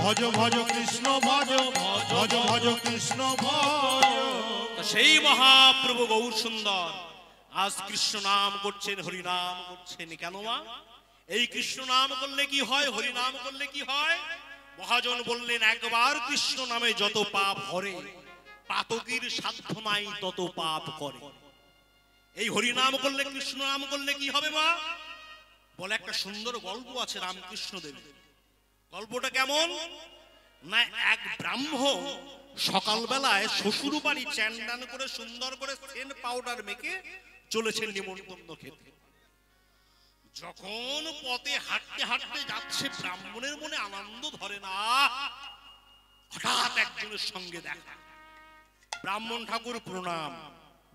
ভজ ভজ কৃষ্ণ ভজ, ভজ ভজ কৃষ্ণ ভজ। সেই মহাপ্রভু গৌর সুন্দর আজ কৃষ্ণ নাম করছেন, হরি নাম করছেন। কেন মা? এই কৃষ্ণ নাম করলে কি হয়, হরি নাম করলে কি হয়? মহাজন বললেন, একবার কৃষ্ণ নামে যত পাপ হরে, পাতকীর সাধ্য নাই তত পাপ করে। এই হরি নাম করলে, কৃষ্ণ নাম করলে কি হবে মা? বলে একটা সুন্দর গল্প আছে রামকৃষ্ণ দেবের। গল্পটা কেমন না, এক ব্রাহ্মণ সকালবেলায় শ্বশুর বাড়ি চ্যান্ডান করে সুন্দর করে সেন্ট পাউডার মেখে চলেছেন নিমন্ত্রণ খেতে। যখন পথে হাঁটতে হাঁটতে যাচ্ছে, ব্রাহ্মণের মনে আনন্দ ধরে না। হঠাৎ একজনের সঙ্গে দেখা। ব্রাহ্মণ ঠাকুর প্রণাম,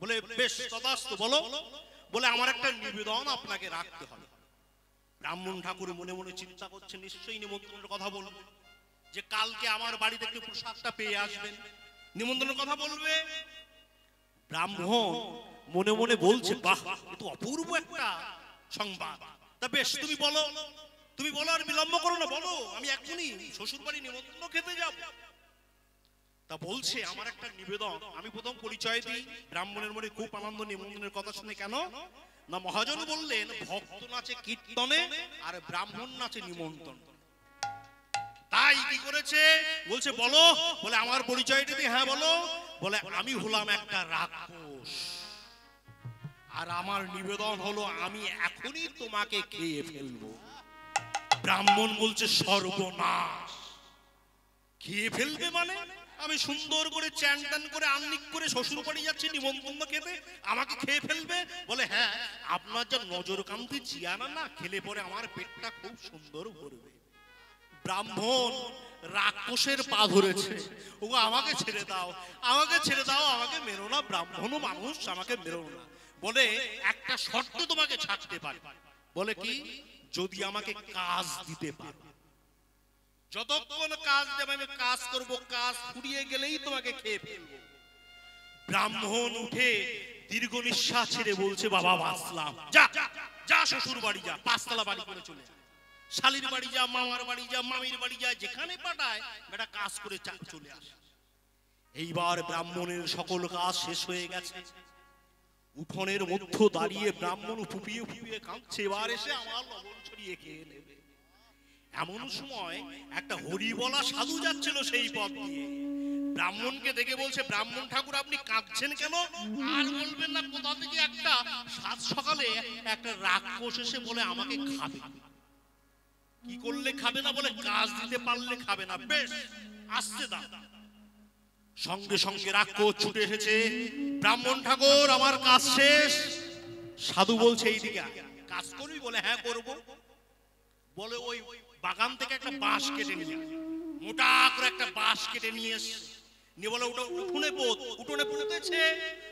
বলে বেশ তথাস্তু, বলো। বলে আমার একটা নিবেদন আপনাকে রাখতে হবে। ব্রাহ্মণ ঠাকুর মনে মনে চিন্তা করছে, নিশ্চয়ই নিমন্ত্রণের কথা বলবে, যে কালকে আমার বাড়িতে একটু প্রসাদটা পেয়ে আসবেন, নিমন্ত্রণের কথা বলবে। ব্রাহ্মণ মনে মনে বলছে, বাহ, এ তো অপূর্ব একটা সংবাদ। তা বেশ, তুমি বলো, তুমি বলো, আর বিলম্ব করো না, বলো, আমি এখনই শ্বশুর বাড়ি নিমন্ত্রণ খেতে যাব। তা বলছে, আমার একটা নিবেদন। আমি প্রথম পরিচয় দিই। ব্রাহ্মণের মনে খুব আনন্দ নিমন্ত্রণের কথা শুনে। কেন না, মহাজন বললেন, ভক্ত নাচে কীর্তনে আর ব্রাহ্মণ নাচে নিমন্ত্রণ। তাই কি করেছে, বলছে বলো। বলে আমার পরিচয়টা দিই। হ্যাঁ বলো। বলে আমি হলাম একটা রাক্ষস, আর আমার নিবেদন হলো আমি এখনই তোমাকে খেয়ে ফেলবো। ব্রাহ্মণ বলছে, সর্বনাশ, খেয়ে ফেলবে মানে? আমি সুন্দর করে চ্যান ট্যান করে আন্নিক করে শ্বশুর বাড়ি যাচ্ছি নিমন্ত্রণ খেতে, আমাকে খেয়ে ফেলবে? বলে হ্যাঁ, আপনার যা নজর কান্তি চিয়ানা না, খেলে পরে আমার পেটটা খুব সুন্দর ভরবে। ব্রাহ্মণ রাক্ষসের পা ধরেছে, ও আমাকে ছেড়ে দাও, আমাকে ছেড়ে দাও, আমাকে মেরো না, ব্রাহ্মণ মানুষ, আমাকে মেরো না। বলে একটা শর্ত তোমাকে ছাড়তে পারি। বলে কি? যদি আমাকে কাজ দিতে পারো। যতক্ষণ কাজ দেবে আমি কাজ করব, কাজ ফুরিয়ে গেলেই তোমাকে খেয়ে ফেলবো। ব্রাহ্মণ উঠে দীর্ঘ নিঃশ্বাস ছেড়ে বলছে, বাবা বাঁচলাম, যা যা শ্বশুর বাড়ি যা, পাঁচতলা বাড়ি করে চলে যা, শালির বাড়ি যা, মামার বাড়ি যা, মামির বাড়ি যা, যেখানে পাঠায় বেটা কাজ করে চলে আসে। এইবার ব্রাহ্মণের সকল কাজ শেষ হয়ে গেছে। উঠোনের মধ্যে দাঁড়িয়ে ব্রাহ্মণ ফুপিয়ে ফুপিয়ে কাঁদছে, এবার এসে আমার লবণ ছড়িয়ে খেয়ে নেবে। এমন সময় একটা হরিবলা সাধু যাচ্ছিল সেই পথ দিয়ে। ব্রাহ্মণকে দেখে বলছে, ব্রাহ্মণ ঠাকুর আপনি কাঁদছেন কেন? আর বলবেন না, কোথা থেকে একটা সাত সকালে একটা রাক্ষস এসে বলে আমাকে খাবে। কি করলে খাবে না? বলে কাজ দিতে পারলে খাবে না। বেশ, আসতে দাও। সঙ্গে সঙ্গে রাক্ষস ছুটে এসেছে। ব্রাহ্মণ ঠাকুর আমার কাজ শেষ। সাধু বলছে, এইদিকে কাজ করবি? বলে হ্যাঁ করব। বলে ওই বাগান থেকে একটা বাঁশ কেটে নিয়ে, মোটা করে একটা বাঁশ কেটে নিয়ে এসে নিয়ে বলে ওটা উঠোনে পোত, উঠোনে পুঁতেছে।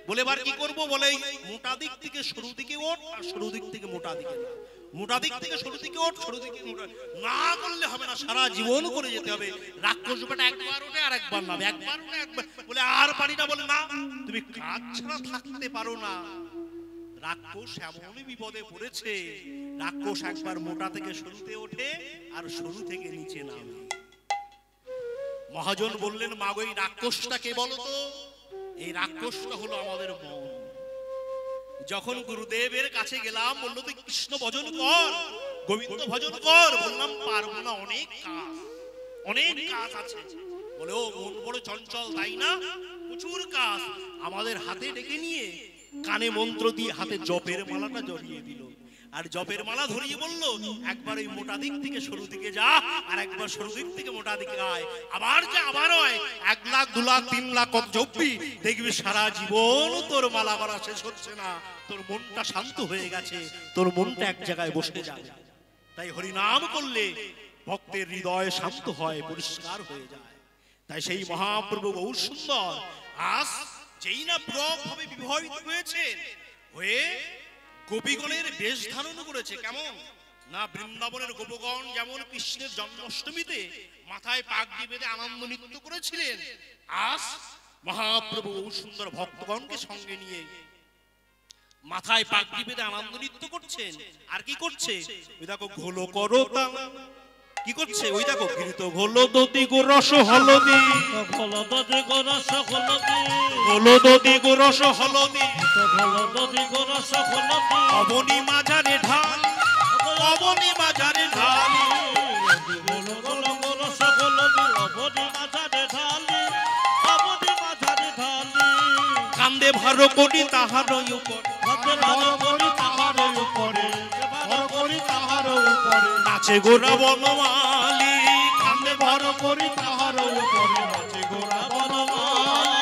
বলে এবার কি করব? বলে মোটা দিক থেকে সরু দিকে ওঠ, আর সরু দিক থেকে মোটা দিকে না, মোটা দিক থেকে সরু দিকে ওঠ, সরু দিকে মোটা না করলে হবে না, সারা জীবন করে যেতে হবে। রাক্ষস বেটা একবার ওঠে আর একবার নামে, একবার ওঠে একবার। বলে আর পারি না। বলে না, তুমি কাজ ছাড়া থাকতে পারো না। রাক্ষস এমনই বিপদে পড়েছে, রাক্ষস একবার মোটা থেকে সরুতে ওঠে আর সরু থেকে নিচে নামে। মহাজন বললেন, মাগো এই রাক্ষসটা কে বলো তো? এই রাক্ষসটা হলো আমাদের মন। যখন গুরুদেবের কাছে গেলাম, বললো তুই কৃষ্ণ ভজন কর, গোবিন্দ ভজন কর। বললাম পারবো না, অনেক কাজ আছে। বলে ও মন বড় চঞ্চল তাই না? প্রচুর কাজ। আমাদের হাতে ডেকে নিয়ে কানে মন্ত্র দিয়ে হাতে জপের মালাটা জড়িয়ে দিল, আর জপের মালা ধরিয়ে বলল, একবার ওই মোটা দিক থেকে সরু দিকে যা, আর একবার সরু দিক থেকে মোটা দিকে আয়, আবার যা, আবার হয়। 1 লাখ 2 লাখ 3 লাখ কত জপবি, দেখবি সারা জীবন তোর মালা করা শেষ হচ্ছে না। তোর মনটা শান্ত হয়ে গেছে, তোর মনটা এক জায়গায় বসে যাবে। তাই হরিনাম করলে ভক্তের হৃদয় শান্ত হয়, পরিষ্কার হয়ে যায়। তাই সেই মহাপ্রভু গৌর সুন্দর আজ যেই না ব্রহ্ম ভাবে বিবাহিত হয়েছে, হয়ে গোপীগণের বেশ ধারণ করেছে। কেমন না, বৃন্দাবনের গোপগণ যেমন কৃষ্ণের জন্মাষ্টমীতে মাথায় পাগড়ি বেঁধে আনন্দ নৃত্য করেছিলেন, আজ মহাপ্রভু সুন্দর ভক্তগণকে সঙ্গে নিয়ে মাথায় পাগড়ি বেঁধে আনন্দ নৃত্য করছেন। আর কি করছে? ওই দেখো ঘোলো করো কি করছে? ওই দেখো কৃত ঘোলো দতি গো রস হলদি, ঘোলো দতি গো রস হলদি, ঘোলো দতি গো রস হলদি, ঘোলো দতি গো রস হলদি, অবনী মাঝারে ঢাল, অবনী মাঝারে ঢাল, ঘোলো ঘোলো গো রস হলদি, অবনী মাঝারে ঢালি, অবনী মাঝারে ঢালি। কান্দে ভারো করি তাহার উপর, কান্দে ভারো করি তাহার উপরে, ভারো করি তাহার উপরে, নাচে গোরা বনমালী, কান্দে ভারো করি তাহার উপরে, নাচে গোরা বনমালী।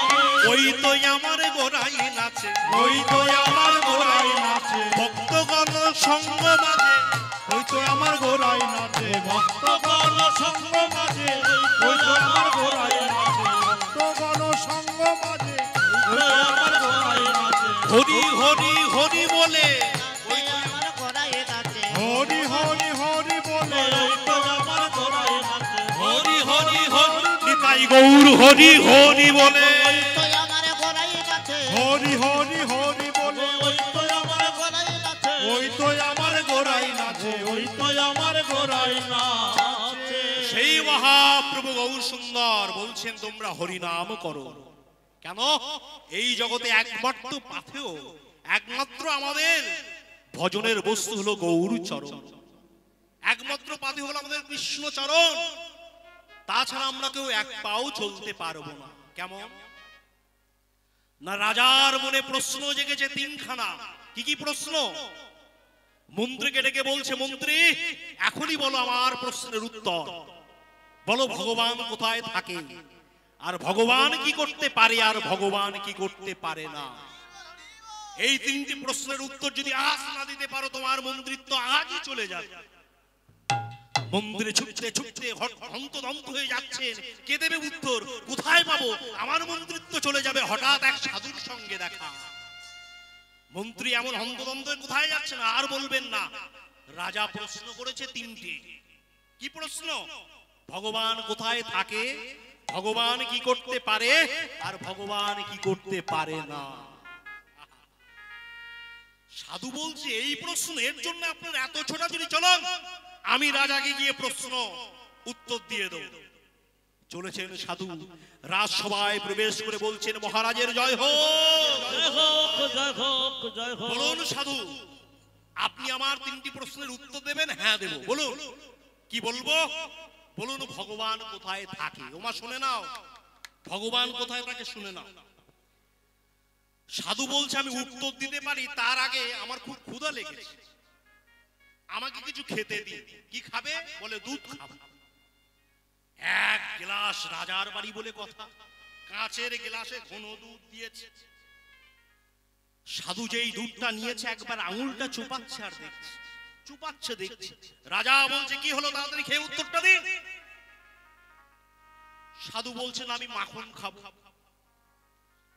ওই তো আমার গোরাই নাচে, ওই তো আমার গোরাই নাচে, ভক্তগণ সঙ্গ মাঝে, ওই তো আমার গোরাই নাচে, ভক্তগণ সঙ্গ মাঝে, ওই তো আমার গোরাই নাচে, ভক্তগণ সঙ্গ মাঝে, ওই তো আমার গোরাই নাচে। হরি হরি হরি বলে, ওই তো আমার গলায় নাচে। হরি হরি হরি বলে, ওই তো আমার গোরাই নাচে, হরি হরি হরি নিতাই গৌর হরি হরি বলে, ওই তো আমার গলায় নাচে। হরি হরি হরি বলে, ওই তো আমার গলায় নাচে। ওই তো আমার গোরাই নাচে, ওই তো আমার গোরাই নাচে। সেই মহাপ্রভু গৌর সুন্দর বলছেন তোমরা হরি নাম করো। কেন? এই জগতে একমাত্র পাথেয়, একমাত্র আমাদের ভজনের বস্তু হলো গৌর চরণ, একমাত্র পাথেয় হলো আমাদের কৃষ্ণ চরণ। তাছাড়া আমরা কেউ এক পাও চলতে পারবো না। কেমন না, রাজার মনে প্রশ্ন জেগেছে 3খানা। কি কি প্রশ্ন? মন্ত্রীকে ডেকে বলছে, মন্ত্রী এখনই বলো আমার প্রশ্নের উত্তর, বলো ভগবান কোথায় থাকে, আর ভগবান কি করতে পারে, আর ভগবান কি করতে পারে না। এই 3টি প্রশ্নের উত্তর যদি আজ না দিতে পারো, তোমার মন্ত্রিত্ব আজই চলে যাবে। মন্দিরে ছুটতে ছুটতে হন্তদন্ত হয়ে যাচ্ছেন, কে দেবে উত্তর? কোথায় পাবো? আমার মন্ত্রিত্ব চলে যাবে। হঠাৎ এক সাধুর সঙ্গে দেখা। মন্ত্রী এমন হন্তদন্ত কোথায় যাচ্ছেন আর বলবেন না। রাজা প্রশ্ন করেছে 3টি। কি প্রশ্ন? ভগবান কোথায় থাকে, ভগবান কি করতে পারে, আর ভগবান কি করতে পারে না। সাধু বলছে এই প্রশ্নের জন্য আপনার এত ছোটাছুটি, চলুন আমি রাজাকে গিয়ে প্রশ্ন উত্তর দিয়ে দেব। চলেছেন সাধু, রাজসভায় প্রবেশ করে বলছেন, মহারাজের জয় হোক। বলুন সাধু, আপনি আমার 3টি প্রশ্নের উত্তর দেবেন? হ্যাঁ দেব। বলুন কি বলবো? বলুন ভগবান কোথায় থাকে। ওমা শুনে নাও, ভগবান কোথায় থাকে শুনে নাও। সাধু বলছে আমি উত্তর দিতে পারি, তার আগে আমার খুব ক্ষুধা লেগেছে, আমাকে কিছু খেতে দিন। কি খাবে? বলে দুধ খাবো। 1 গ্লাস, রাজার বাড়ি বলে কথা, কাঁচের গ্লাসে ঘন দুধ দিয়েছে। সাধু যেই দুধটা নিয়েছে একবার আঙুলটা চুপাচ্ছে আর দেখছে, চুপাচ্ছে দেখছে। রাজা বলছে কি হলো, তাড়াতাড়ি খেয়ে উত্তরটা দিন। সাধু বলছেন আমি মাখন খাবো।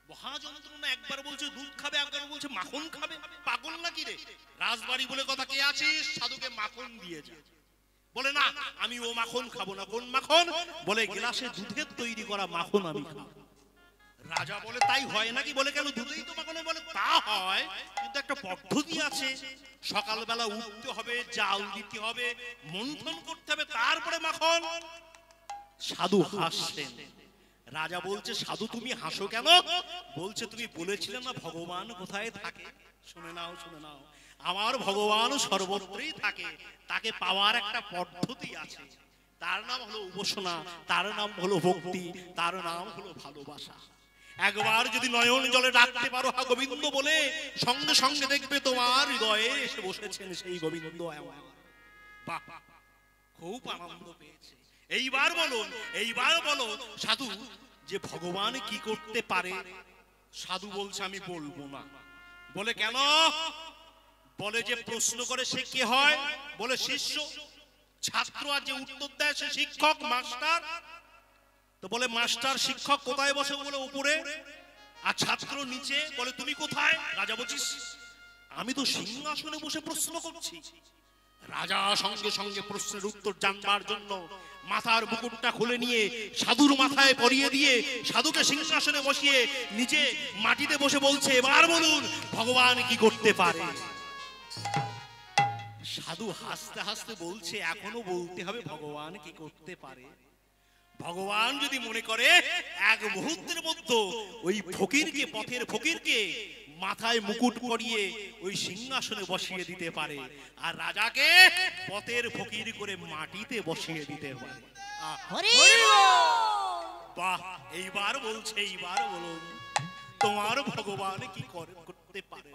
মহাযন্ত্রণা, একবার বলছে দুধ খাবে, একবার বলছে মাখন খাবে। পাগল নাকি রে? রাজবাড়ি বলে কথা, কে আছিস? সাধুকে মাখন দিয়ে যা। বলে না, আমি ও মাখন খাবো না। কোন মাখন? বলে গ্লাসে দুধের তৈরি করা মাখন আমি খাবো। রাজা বলে তাই হয় নাকি? বলে কেন দুধেই তো মাখন হয়? বলে তা হয়, কিন্তু একটা পদ্ধতি আছে। সকালবেলা উঠতে হবে, জাল দিতে হবে, মন্থন করতে হবে, তারপরে মাখন। সাধু হাসছেন। রাজা বলছে, সাধু তুমি হাসো কেন? বলছে, তুমি বলেছিলে না ভগবান কোথায় থাকে? শুনে নাও, শুনে নাও, আমার ভগবান সর্বত্রই থাকে। তাকে পাওয়ার একটা পদ্ধতি আছে। তার নাম হলো উপাসনা, তার নাম হলো ভক্তি, তার নাম হলো ভালোবাসা। একবার যদি নয়ন জলে ডাকতে পারো হা গোবিন্দ বলে, সঙ্গে সঙ্গে দেখবে তোমার হৃদয়ে এসে বসেছেন সেই গোবিন্দ। বাহ, খুব আনন্দ পেয়েছে। এইবার বলুন, এইবার বলো সাধু, যে ভগবান কি করতে পারে? সাধু বলছে, আমি বলবো না। বলে কেন? বলে যে প্রশ্ন করে সে কে হয়? বলে শিষ্য। ছাত্র আর যে উত্তর দেয় সে শিক্ষক, মাস্টার। তো বলে মাস্টার শিক্ষক কোথায় বসে? বলে উপরে। আর ছাত্র নিচে। বলে তুমি কোথায়? রাজা বলছিস আমি তো সিংহাসনে বসে প্রশ্ন করছি। রাজা সঙ্গে সঙ্গে প্রশ্নের উত্তর জানবার জন্য মাথার মুকুটটা খুলে নিয়ে সাধুর মাথায় পরিয়ে দিয়ে সাধুকে সিংহাসনে বসিয়ে নিচে মাটিতে বসে বলছে, এবার বলুন ভগবান কি করতে পারে? সাধু হাসতে হাসতে বলছে, এখনো বলতে হবে ভগবান কি করতে পারে। ভগবান যদি মনে করে এক মুহূর্তের মধ্যে ওই ফকিরকে, পথের ফকিরকে মাথায় মুকুট পরিয়ে ওই সিংহাসনে বসিয়ে দিতে পারে, আর রাজাকে পথের ফকির করে মাটিতে বসিয়ে দিতে পারে। বাহ, এইবার বলছে, এইবার বলুন তোমার ভগবান কি করতে পারে?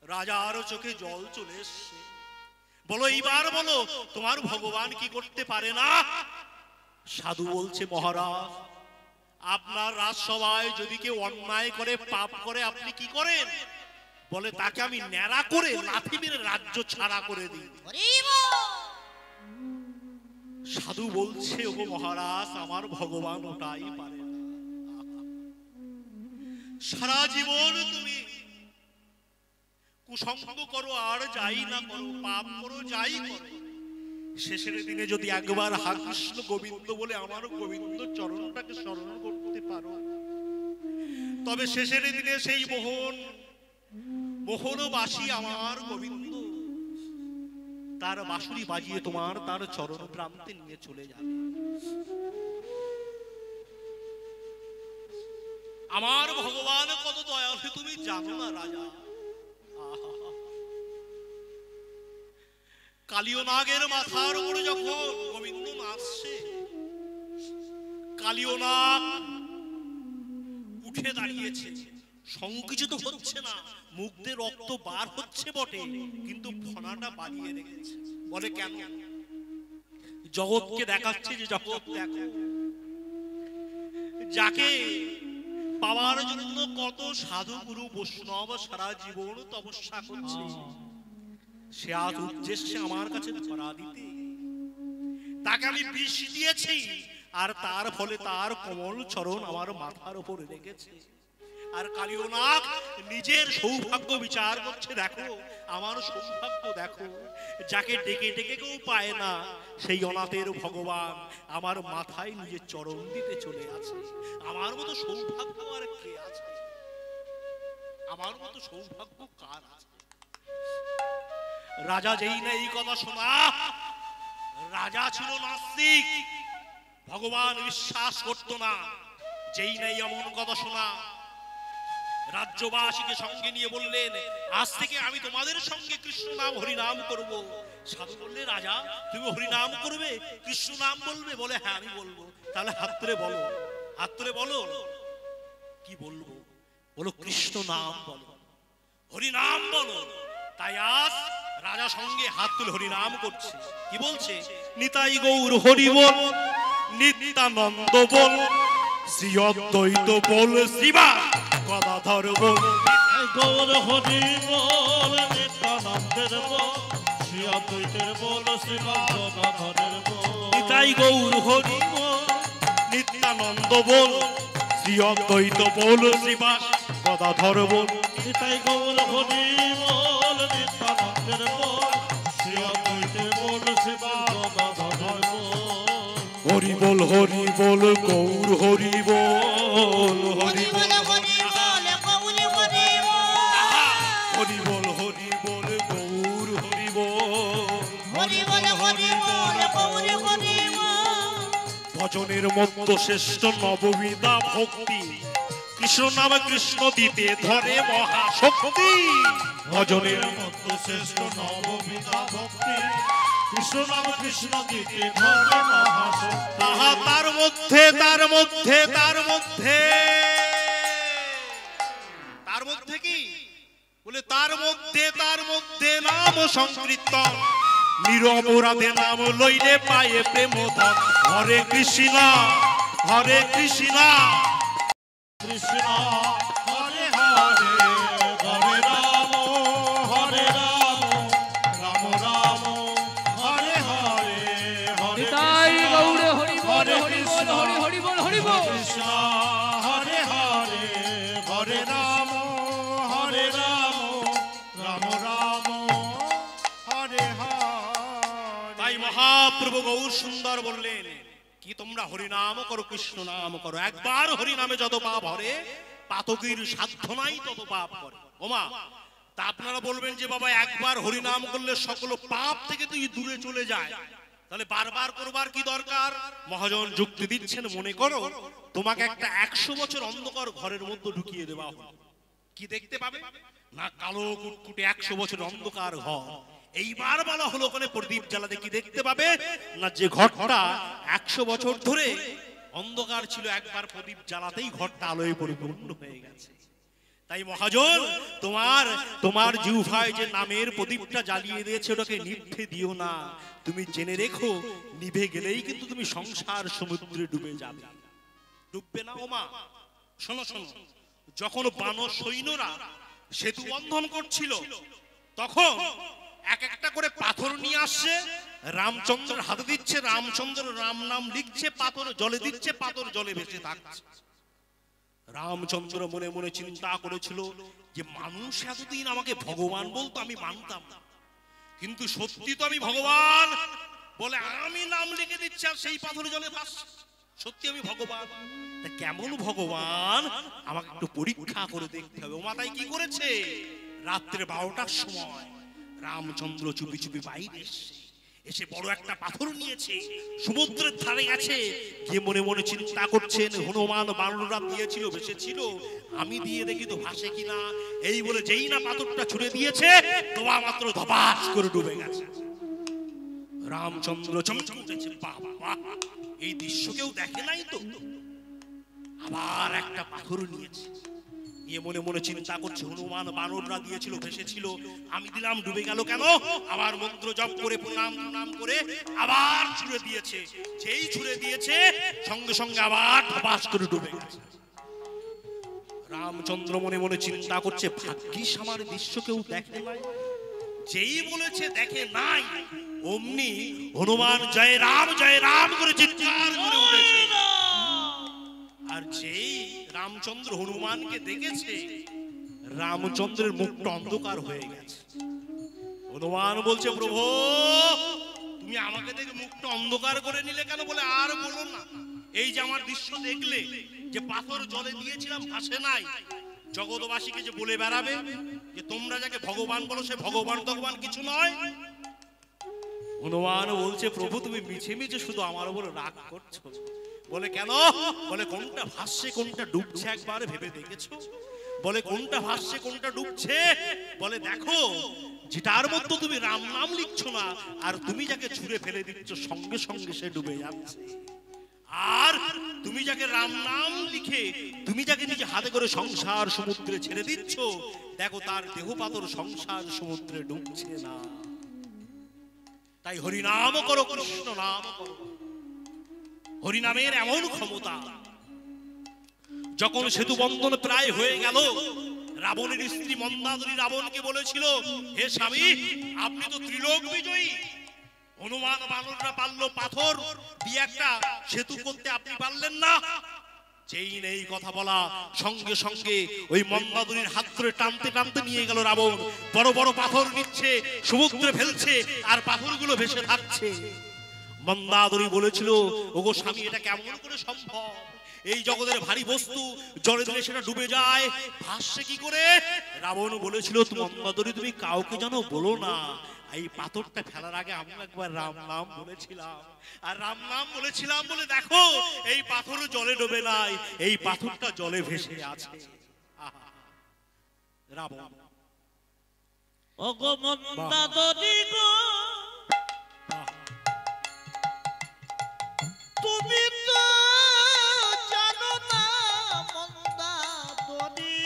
রাজার চোখে জল চলে এসছে। বলো, এইবার বলো তোমার ভগবান কি করতে পারে না? সাধু বলছে, মহারাজ আপনার রাজসভায় যদি কেউ অন্যায় করে, পাপ করে, আপনি কি করেন? বলে তাকে আমি ন্যাড়া করে লাথি মেরে রাজ্য ছাড়া করে দিই। সাধু বলছে, ও মহারাজ আমার ভগবান ওটাই পারে। সারা জীবন তুমি কুসঙ্গ করো আর যাই না করো, পাপ করো যাই করো, শেষের দিনে যদি একবার হা কৃষ্ণ গোবিন্দ বলে আমার গোবিন্দ চরণটাকে স্মরণ করতে পারো, তবে শেষের দিনে সেই মোহনবাসী আমার গোবিন্দ তার বাঁশুরি বাজিয়ে তোমার তার চরণ প্রান্তে নিয়ে চলে যাবে। আমার ভগবান কত দয়ালু তুমি জানো না রাজা। কালিয় নাগের মাথার উপরে যখন গোবিন্দ নাচছে, কালিয় নাগ উঠে দাঁড়িয়েছে, সংকুচিত হচ্ছে না, মুখ দিয়ে রক্ত বার হচ্ছে বটে, কিন্তু ফনাটা বাড়িয়ে রেখেছে। বলে কেন? জগৎকে দেখাচ্ছে যে জগৎ দেখো, যাকে পাওয়ার জন্য কত সাধু গুরু বৈষ্ণব সারা জীবন তপস্যা করছে, সে আজ উদ্দেশ্যে আমার কাছে ধরা দিতে। তাকে আমি বিষ দিয়েছি, আর তার ফলে তার কমল চরণ আমার মাথার উপরে রেখেছে। আর কালিয় নাগ নিজের সৌভাগ্য বিচার করছে, দেখো আমার সৌভাগ্য দেখো, যাকে ডেকে ডেকে কেউ পায় না সেই অনাথের ভগবান আমার মাথায় নিজের চরণ দিতে চলে আছে। আমার মতো সৌভাগ্য আর কে আছে? আমার মতো সৌভাগ্য কার আছে? রাজা যেই না এই কথা শোনা, রাজা ছিল নাস্তিক, ভগবান বিশ্বাস করত না। যেই নাই এমন কথা শোনা, রাজ্যবাসীকে সঙ্গে নিয়ে বললেন, আজ থেকে আমি তোমাদের সঙ্গে কৃষ্ণ নাম হরিনাম করব। সাধু বললে, রাজা তুমি হরিনাম করবে, কৃষ্ণ নাম বলবে? বলে হ্যাঁ আমি বলবো। তাহলে হাত তুলে বলো, হাত তুলে বলো কি বলবো? বলো কৃষ্ণ নাম বলো, হরিনাম বলো। তাই আজ রাজা সঙ্গে হাত তুলে হরিনাম করছে। কি বলছে? নিতাই গৌর হরি বল, নিত্যানন্দ বল, শ্রী অদ্বৈত বল, শিবা গদাধর বল। গৌর হরি বল, নিত্যানন্দের বল, শ্রী অদ্বৈতের বল, শিবা গদাধরের বল। নিতাই গৌর হরি বল, নিত্যানন্দ বল, শ্রী অদ্বৈত বল, শিবা গদাধর বল। নিতাই গৌর হরি বল, নিত্যানন্দের বল, শ্রী অদ্বৈতের বল, শিবা গদাধরের বল। হরি বল, হরি বল, গৌর হরি বল। বল হরি বল হরি বল গৌরী হরি হরি বল হরি বল গৌর হরি বল হরি বল হরি বল গৌরী হরি ভজনের মধ্যে শ্রেষ্ঠ নববিধা ভক্তি কৃষ্ণ নাম কৃষ্ণ দিতে ধরে মহাশক্তি ভজনের মধ্য শ্রেষ্ঠ নববিধা ভক্তি কৃষ্ণ নাম কৃষ্ণ দিতে ধরে মহাশক্তি তাহা তার মধ্যে তার মধ্যে তার মধ্যে তার মধ্যে কি বলে তার মধ্যে নাম সংকীর্তন নিরপরাধে নাম লইলে পায়ে প্রেম ধন হরে কৃষ্ণ হরে কৃষ্ণ কৃষ্ণ হরে হরে হরে রাম রাম রাম হরে হরে হরে তাই গৌড়ে হরি বল হরে হরি বল কৃষ্ণ হরি হরি বল হরি বল কৃষ্ণ হরে হরে হরে রাম রাম রাম হরে হরে। তাই মহাপ্রভু গৌর সুন্দর বললেন কি তোমরা হরিনাম করো কৃষ্ণ নাম করো একবার হরিনামে যত পাপ হরে পাতকীর সাধ্য নাই তত পাপ করে ওমা তা আপনারা বলবেন যে বাবা একবার হরিনাম করলে সকল পাপ থেকে তুই দূরে চলে যায় তাহলে বারবার করবার কি দরকার মহাজন যুক্তি দিচ্ছেন মনে করো তোমাকে একটা 100 বছর অন্ধকার ঘরের মধ্যে ঢুকিয়ে দেওয়া হলো কি দেখতে পাবে না কালো কুটকুটে 100 বছর অন্ধকার ঘর এইবার বলা হলো ওখানে প্রদীপ জ্বালাতে কি দেখতে পাবে না যে ঘরটা 100 বছর ধরে অন্ধকার ছিল একবার প্রদীপ জ্বালাতেই ঘরটা আলোয় পরিপূর্ণ হয়ে গেছে তাই মহাজন তোমার জিহ্বায় যে নামের প্রদীপটা জ্বালিয়ে দিয়েছে ওটাকে নিভে দিও না তুমি জেনে রেখো নিভে গেলেই কিন্তু তুমি সংসার সমুদ্রে ডুবে যাবে ডুববে না ওমা শোনো শোনো যখন বানর সৈন্যরা সেতু বন্ধন করছিল তখন এক একটা করে পাথর নিয়ে আসছে রামচন্দ্রের হাতে দিচ্ছে রামচন্দ্র রাম নাম লিখছে পাথর জলে দিচ্ছে পাথর জলে ভেসে থাকছে রামচন্দ্র মনে মনে চিন্তা করেছিল যে মানুষ এতদিন আমাকে ভগবান বলতো আমি মানতাম না কিন্তু সত্যি তো আমি ভগবান বলে আমি নাম লিখে দিচ্ছি আর সেই পাথর জলে ভাসছে সত্যি আমি ভগবান তা কেমন ভগবান আমাকে একটু পরীক্ষা করে দেখতে হবে ও মাতাই কি করেছে রাত্রে 12টার সময় রামচন্দ্র চুপি চুপি বাইরে এসে বড় একটা পাথর নিয়েছে সমুদ্রের ধারে গেছে গিয়ে মনে মনে চিন্তা করছেন হনুমান বানররা দিয়েছিল ভেসেছিল আমি দিয়ে দেখি তো ভাসে কিনা এই বলে যেই না পাথরটা ছুড়ে দিয়েছে তোমা মাত্র ধপাস করে ডুবে গেছে রামচন্দ্র চমকে উঠেছে বাবা এই দৃশ্য কেউ দেখে নাই তো আবার একটা পাথর নিয়েছে নিয়ে মনে মনে চিন্তা করছে হনুমান বানররা দিয়েছিল ভেসেছিল আমি দিলাম ডুবে গেল কেন আবার মন্ত্র জপ করে প্রণাম করে আবার ছুড়ে দিয়েছে যেই ছুড়ে দিয়েছে সঙ্গে সঙ্গে আবার ধপাস করে ডুবে গেছে রামচন্দ্র মনে মনে চিন্তা করছে ভাগ্যিস আমার দৃশ্য কেউ দেখে নাই যেই বলেছে দেখে নাই অমনি হনুমান জয় রাম করে চিৎকার করে উঠেছে আর যেই রামচন্দ্র হনুমানকে দেখেছে রামচন্দ্রের মুখটা অন্ধকার হয়ে গেছে হনুমান বলছে প্রভু তুমি আমাকে দেখে মুখটা অন্ধকার করে নিলে কেন বলে আর বলো না এই যে আমার দৃশ্য দেখলে যে পাথর জলে দিয়েছিলাম ভাসে নাই জগৎবাসীকে যে বলে বেড়াবে যে তোমরা যাকে ভগবান বলো সে ভগবান কিছু নয় হনুমান বলছে প্রভু তুমি মিছে মিছে শুধু আমার উপর রাগ করছো বলে কেন বলে কোনটা ভাসছে কোনটা ডুবছে একবার ভেবে দেখেছো বলে কোনটা ভাসছে কোনটা ডুবছে বলে দেখো যেটার মধ্যে তুমি রাম নাম লিখছো না আর তুমি যাকে ছুঁড়ে ফেলে দিচ্ছ সঙ্গে সঙ্গে সে ডুবে যাচ্ছে আর তুমি যাকে রাম নাম লিখে তুমি যাকে নিজে হাতে করে সংসার সমুদ্রে ছেড়ে দিচ্ছ দেখো তার দেহ পাথর সংসার সমুদ্রে ডুবছে না তাই হরিনাম করো কৃষ্ণ নাম করো হরিনামের এমন ক্ষমতা যখন সেতু বন্ধন প্রায় হয়ে গেল রাবণের স্ত্রী মন্দাদরী রাবণকে বলেছিল হে স্বামী আপনি তো ত্রিলোক বিজয়ী হনুমান বানররা পারলো পাথর দিয়ে একটা সেতু করতে আপনি পারলেন না যেই নেই কথা বলা সঙ্গে সঙ্গে ওই মন্দাদরীর হাত ধরে টানতে টানতে নিয়ে গেল রাবণ বড় বড় পাথর নিচ্ছে সমুদ্রে ফেলছে আর পাথরগুলো ভেসে থাকছে মন্দাদরী বলেছিল ওগো স্বামী এটা কেমন করে সম্ভব এই জগতের ভারী বস্তু জলে দিলে সেটা ডুবে যায়, ভাসছে কি করে? রাবণ বলেছিল মন্দোদরী তুমি কাউকে যেন বলো না। এই পাথরটা ফেলার আগে আমি একবার রাম নাম বলেছিলাম, আর রাম নাম বলেছিলাম বলে দেখো এই পাথর জলে ডুবে নাই, এই পাথরটা জলে ভেসে আছে। রাবণ ওগো মন্দাদরী গো, তুমি তো জানো না মন্দাদরী,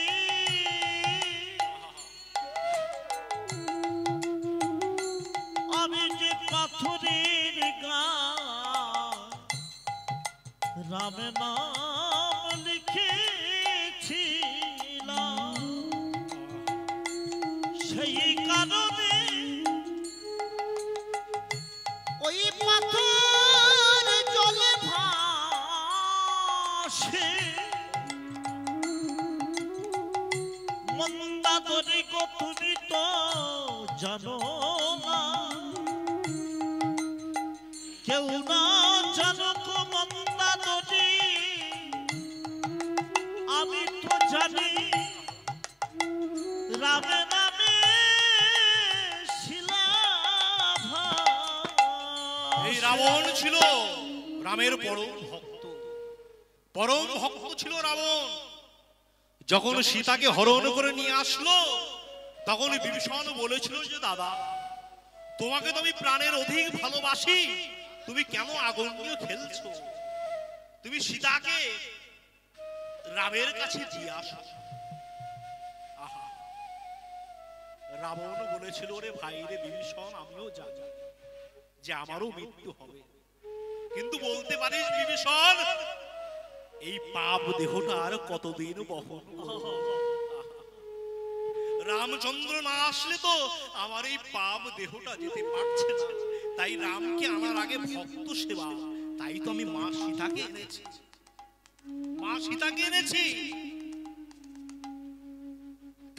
আমি যে পাথরের গান রামে নাম লিখেছিলাম, সেই কারণে ওই পাথর জলে ভাসে। মন্দাদরী গো তুমি তো জানো না, কেউ না জানো গো মন্দাদরী, আমি তো জানি রামে নামে এই রাবণ ছিল রামের পরম ভক্ত, পরম ভক্ত ছিল রাবণ। যখন সীতাকে হরণ করে নিয়ে আসলো তখন বিভীষণ বলেছিল যে দাদা তোমাকে তো আমি প্রাণের অধিক ভালোবাসি, তুমি কেন আগুন নিয়ে খেলছো? তুমি সীতাকে রামের কাছে দিয়ে আসো। আহা, রাবণ বলেছিল রে ভাই রে বিভীষণ, আমিও জানি যে আমারও মৃত্যু হবে, কিন্তু বলতে পারিস বিভীষণ এই পাপ দেহটা আর কতদিন বহন করব? রামচন্দ্র না আসলে তো আমার এই পাপ দেহটা যেতে পারছে না, তাই রামকে আনার আগে ভক্ত সেবা, তাই তো আমি মা সীতাকে এনেছি, মা সীতাকে এনেছি,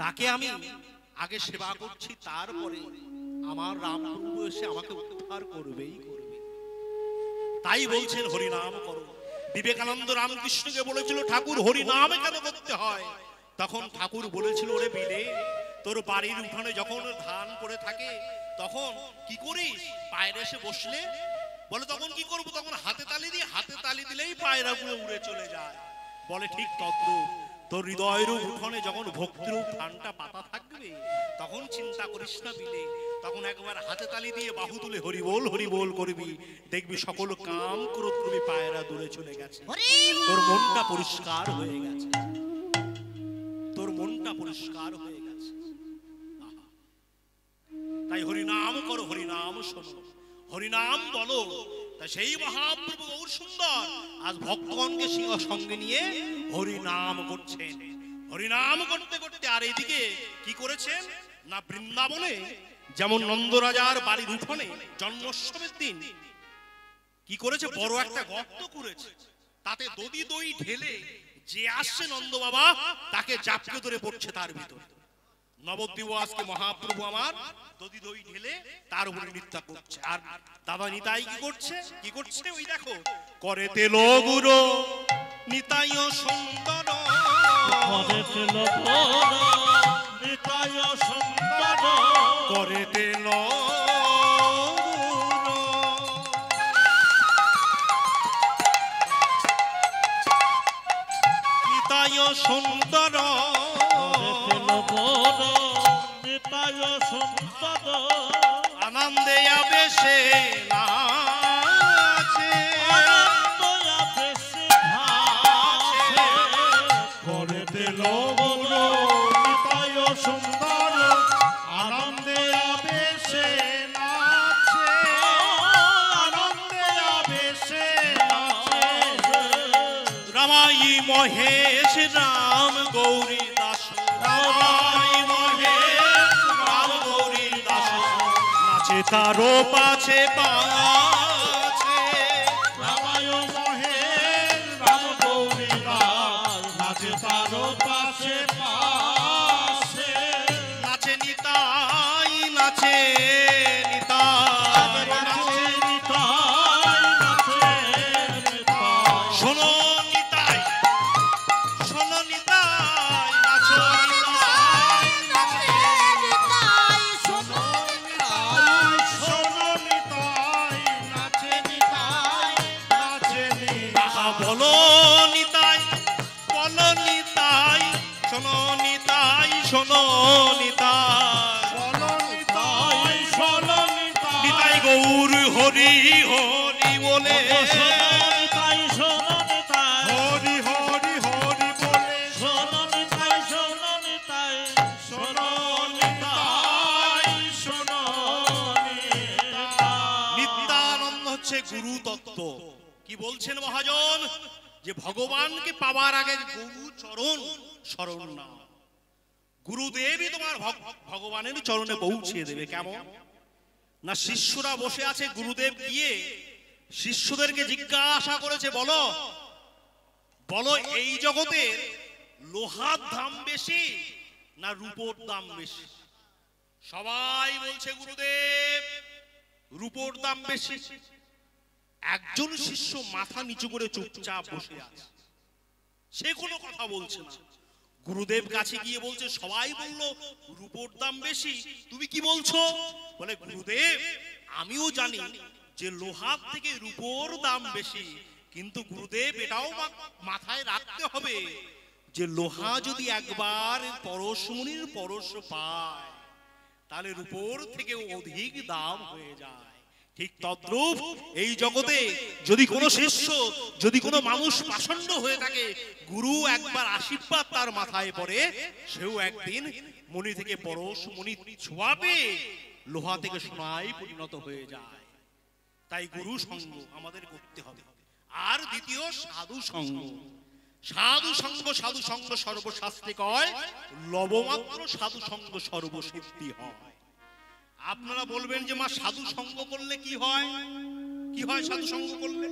তাকে আমি আগে সেবা করছি, তারপরে আমার রামপ্রভু এসে আমাকে উদ্ধার করবেই করবে। তাই বলছেন হরিনাম করো। বিবেকানন্দ রামকৃষ্ণকে বলেছিল ঠাকুর হরিনাম কেন করতে হয়? তখন ঠাকুর বলেছিল ওরে বিলে, তোর বাড়ির উঠানে যখন ধান পড়ে থাকে তখন কি করিস? পায়রা এসে বসলে বলে তখন কি করবো? তখন হাতে তালি দিয়ে, হাতে তালি দিলেই পায়রাগুলো উড়ে চলে যায়। বলে ঠিক তদ্রূপ তোর হৃদয়ের উঠোনে যখন ভক্তিরূপ ধানটা পাতা থাকবে তখন চিন্তা করিস না বিলে, তখন একবার হাতে তালি দিয়ে বাহু তুলে হরি বল করবি, দেখবি সকল কাম ক্রোধ করবি, পায়রা দূরে চলে গেছে, তোর মনটা পরিষ্কার হয়ে গেছে, তোর মনটা পরিষ্কার হয়ে গেছে। তাই হরিনাম করো, হরিনাম শোনো, হরিনাম বলো। তাই সেই মহাপ্রভু গৌর সুন্দর আজ ভক্তগণকে সিংহ সঙ্গে নিয়ে হরিনাম করছেন। হরিনাম করতে করতে আর এদিকে কি করেছেন না, বৃন্দাবনে যেমন নন্দরাজার বাড়ির উঠোনে জন্মোৎসবের দিন কি করেছে, বড় একটা গর্ত করেছে, তাতে দধি দই ঢেলে যে আসছে নন্দ বাবা তাকে জাপকে ধরে পড়ছে তার ভিতরে। নবদ্বীপ আজকে মহাপ্রভু আমার দধি দই ঢেলে তার উপরে নৃত্য করছে, আর দাদা নিতাই কি করছে, কি করছে ওই দেখো, করে তেল গুরু নিতাই সুন্দর, করে তেল নিতাই সুন্দর, করে তেল নিতাই সুন্দর, আনন্দে আবেশে নাচে, করে দিল গুরু নিতাই সুন্দর, আনন্দে আবেশে নাচে, আনন্দে আবেশে নাচে। রামাই মহেশ রাম গৌরী দাস, রামাই মহেশ রাম গৌরী দাস, নাচে তারো পাছে পাছে, রামায় মহেশ রাম গৌরী দাস, নাচে তারো পাশে পাশে, নাচে নিতাই, নাচে নিতাই, নাচে নিতাই, নাচে নিতাই। শোনো নিতাই গৌর হরি হরি বলে শোনন তাই শোনন তাই হরি হরি হরি বলে শোনন তাই শোনন তাই শোনন তাই শোনন নিত্যানন্দ হচ্ছে গুরু তত্ত্ব। কি বলছেন মহাজন? যে ভগবানকে পাওয়ার আগে গুরু চরণ শরণ নাও। গুরুদেবই তোমার ভগবানের চরণে পৌঁছে দেবে। কেমন না, শিষ্যরা বসে আছে, গুরুদেব গিয়ে শিষ্যদেরকে জিজ্ঞাসা করেছে, বলো বলো এই জগতে লোহার দাম বেশি না রূপোর দাম বেশি? সবাই বলছে গুরুদেব রূপোর দাম বেশি। একজন শিষ্য মাথা নিচু করে চুপচাপ বসে আছে, সে কোনো কথা বলছে না। গুরুদেব কাছে গিয়ে বলছে, সবাই বলল রূপোর দাম বেশি, তুমি কি বলছো? বলে, গুরুদেব আমিও জানি যে লোহার থেকে রূপোর দাম বেশি, কিন্তু গুরুদেব এটাও মাথায় রাখতে হবে যে লোহা যদি একবার পরশমণির পরশ পায় তাহলে রূপোর থেকে অধিক দাম হয়ে যায়। ঠিক তদ্রূপ এই জগতে যদি কোনো শিষ্য, যদি কোনো মানুষ পাষণ্ড হয়ে থাকে, গুরু একবার আশীর্বাদ তার মাথায় পড়ে, সেও একদিন মণি থেকে পরশ মণি ছোঁয়াবে, লোহা থেকে সোনায় পরিণত হয়ে যায়। তাই গুরু সঙ্গ আমাদের করতে হবে। আর দ্বিতীয় সাধু সঙ্গ। সাধু সঙ্গ, সাধু সঙ্গ সর্বশাস্ত্রে কয়, লবমাত্র সাধু সঙ্গ সর্বসিদ্ধি হয়। আপনারা বলবেন যে মা সাধু সঙ্গ করলে কি হয়? কি হয় সাধু সঙ্গ করলে?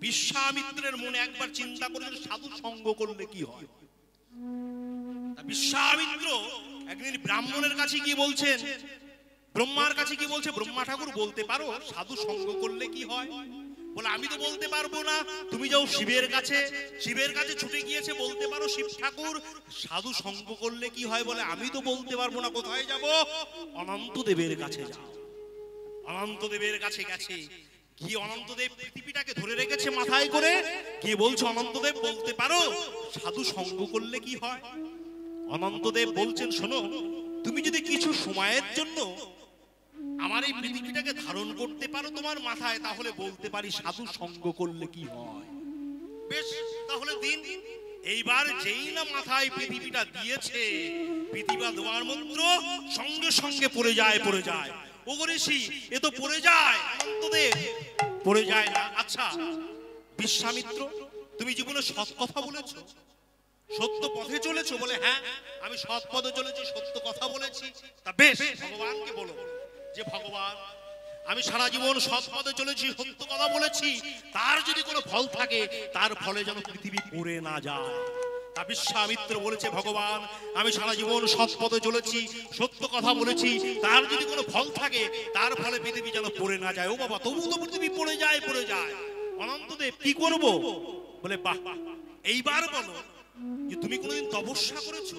বিশ্বামিত্রের মনে একবার চিন্তা করেন সাধু সঙ্গ করলে কি হয়। বিশ্বামিত্র একদিন ব্রাহ্মণের কাছে গিয়ে বলছেন, ব্রহ্মার কাছে কি বলছে, ব্রহ্মা ঠাকুর বলতে পারো সাধু সঙ্গ করলে কি হয়? বলে, আমি তো বলতে পারবো না, তুমি যাও শিবের কাছে। শিবের কাছে ছুটে গিয়েছে, বলতে পারো শিব ঠাকুর সাধু সঙ্গ করলে কি হয়? বলে, আমি তো বলতে পারবো না, কোথায় যাব? অনন্ত দেবের কাছে যাও। অনন্ত দেবের কাছে গেছে, গিয়ে অনন্তদেব পৃথিবীটাকে ধরে রেখেছে মাথায় করে, গিয়ে বলছে, অনন্তদেব বলতে পারো সাধু সঙ্গ করলে কি হয়? অনন্তদেব বলছেন, শোনো, তুমি যদি কিছু সময়ের জন্য আমার এই পৃথিবীটাকে ধারণ করতে পারো তোমার মাথায়, তাহলে বলতে পারি সাধু সঙ্গ করলে কি হয়। বেশ, তাহলে দিন। এইবার যেই না মাথায় পৃথিবীটা দিয়েছে, পৃথিবী দেওয়ার মন্ত্র সঙ্গে সঙ্গে পড়ে যায়, পড়ে যায়। ও ঋষি, এ তো পড়ে যায়। অনন্তদেব, পড়ে যায় না। আচ্ছা বিশ্বামিত্র, তুমি জীবনে সৎ কথা বলেছো, সত্য পথে চলেছো? বলে, হ্যাঁ আমি সৎ পথে চলেছি, সত্য কথা বলেছি। তা বেশ, ভগবানকে বলো যে ভগবান আমি সারা জীবন সৎ পথে চলেছি, সত্য কথা বলেছি, তার যদি কোনো ফল থাকে তার ফলে যেন পৃথিবী পড়ে না যায়। তা বিশ্বামিত্র বলেছে, ভগবান আমি সারা জীবন সৎ পথে চলেছি, সত্য কথা বলেছি, তার যদি কোনো ফল থাকে তার ফলে পৃথিবী যেন পড়ে না যায়। ও বাবা, তবু তো পৃথিবী পড়ে যায়, পড়ে যায়। অনন্তদেব, কি করব? বলে, বাহ, এইবার বলো যে তুমি কোনোদিন তপস্যা করেছো,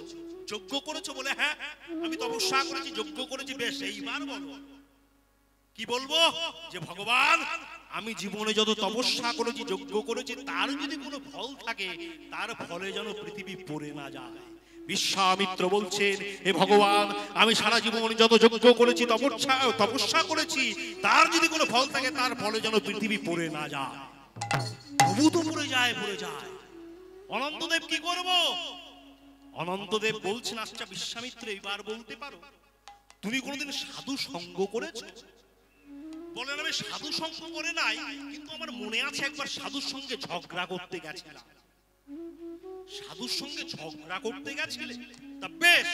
যজ্ঞ করেছো? বলে, হ্যাঁ আমি তপস্যা করেছি, যজ্ঞ করেছি। বেশ, এইবার বলো। কি বলবো? যে ভগবান আমি জীবনে যত তপস্যা করেছি, যজ্ঞ করেছি, তার যদি কোনো ফল থাকে তার ফলে যেন পৃথিবী পড়ে না যায়। বিশ্বামিত্র বলছেন, হে ভগবান আমি সারা জীবন যত যজ্ঞ করেছি, তপস্যা করেছি, তার যদি কোনো ফল থাকে তার ফলে যেন পৃথিবী পড়ে না যায়। তবু তো পড়ে যায়, পড়ে যায়। অনন্তদেব কি করব? অনন্তদেব বলছেন, আচ্ছা বিশ্বামিত্র এইবার বলতে পারো তুমি কোনোদিন সাধু সঙ্গ করেছো? বলেন, আমি সাধু সঙ্গ করে নাই, কিন্তু আমার মনে আছে একবার সাধুর সঙ্গে ঝগড়া করতে গেছিলাম। সাধুর সঙ্গে ঝগড়া করতে গেছিলে? তা বেশ,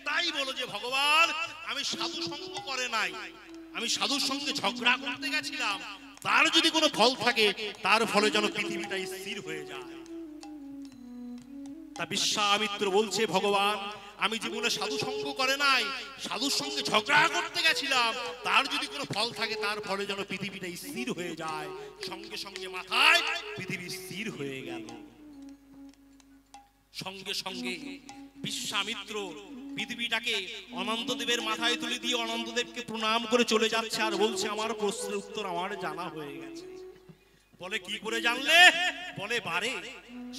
তাই বলো যে ভগবান আমি সাধু সঙ্গ করে নাই, আমি সাধুর সঙ্গে ঝগড়া করতে গেছিলাম, তার যদি কোনো ফল থাকে তার ফলে যেন পৃথিবীটা স্থির হয়ে যায়। তা বিশ্বামিত্র বলছে, ভগবান আমি জীবনে সাধু সঙ্গ করে নাই, সাধুর সঙ্গে ঝগড়া করতে গেছিলাম, তার যদি কোনো ফল থাকে তার ফলে যেন পৃথিবীটা স্থির হয়ে যায়। সঙ্গে সঙ্গে মাথায় পৃথিবী স্থির হয়ে গেল। সঙ্গে সঙ্গে বিশ্বামিত্র পৃথিবীটাকে অনন্তদেবের মাথায় তুলে দিয়ে অনন্তদেবকে প্রণাম করে চলে যাচ্ছে, আর বলছে, আমার প্রশ্নের উত্তর আমার জানা হয়ে গেছে। বলে, কি করে জানলে? বলে, বারে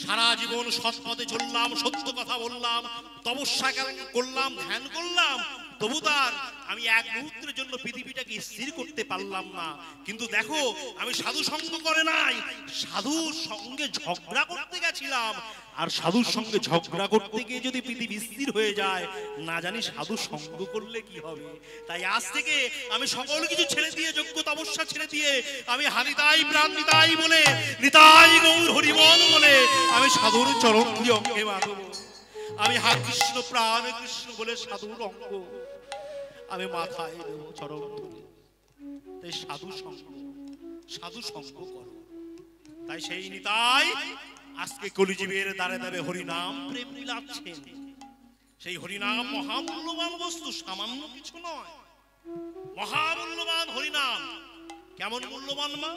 সারা জীবন সৎ পথে চললাম, সত্য কথা বললাম, তপস্যা করলাম, ধ্যান করলাম, তবু তার আমি এক মুহূর্তের জন্য পৃথিবীটাকে স্থির করতে পারলাম না। কিন্তু দেখো, আমি সাধু সঙ্গ করে নাই, সাধুর সঙ্গে ঝগড়া করতে গেছিলাম। আর সাধুর সঙ্গে ঝগড়া করতে গিয়ে যদি পৃথিবী স্থির হয়ে যায়, না জানি সাধু সঙ্গ করলে কি হবে। তাই আজ থেকে আমি সকল কিছু ছেড়ে দিয়ে, যোগ্য তপস্যা ছেড়ে দিয়ে, আমি হানিতাই প্রাণ নিতাই বলে, নিতাই গৌর হরিবল বলে আমি সাধুর চরণ দিয়ে অঙ্গে মানব। আমি হরে কৃষ্ণ প্রাণ কৃষ্ণ বলে সাধুর অঙ্গ আমি মাথায় দেব চরণ ধরে। তাই সাধু সঙ্গ করো। তাই সেই নিতাই আজকে কলিজীবের দ্বারে দ্বারে হরিনাম প্রেম বিলাচ্ছেন। সেই হরিনাম মহামূল্যবান বস্তু, সামান্য কিছু নয়, মহামূল্যবান হরিনাম। কেমন মূল্যবান মা?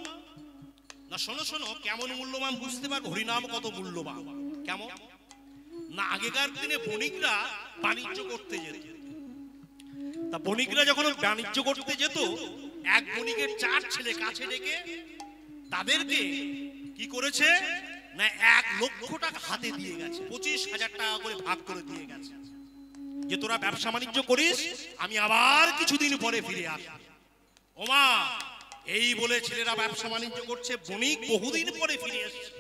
না শোনো শোনো, কেমন মূল্যবান বুঝতে পারবো হরিনাম কত মূল্যবান। কেমন না, আগেকার দিনে বণিকরা বাণিজ্য করতে যেত। তা বণিকরা যখন বাণিজ্য করতে যেত, এক বণিকের 4 ছেলে কাছে ডেকে তাদেরকে কি করেছে না, 1 লক্ষ টাকা হাতে দিয়ে গেছে, 25,000 টাকা করে ভাগ করে দিয়ে গেছে, যে তোরা ব্যবসা বাণিজ্য করিস, আমি আবার কিছুদিন পরে ফিরে আসবো। ওমা, এই বলে ছেলেরা ব্যবসা বাণিজ্য করছে, বণিক বহুদিন পরে ফিরে এসেছে।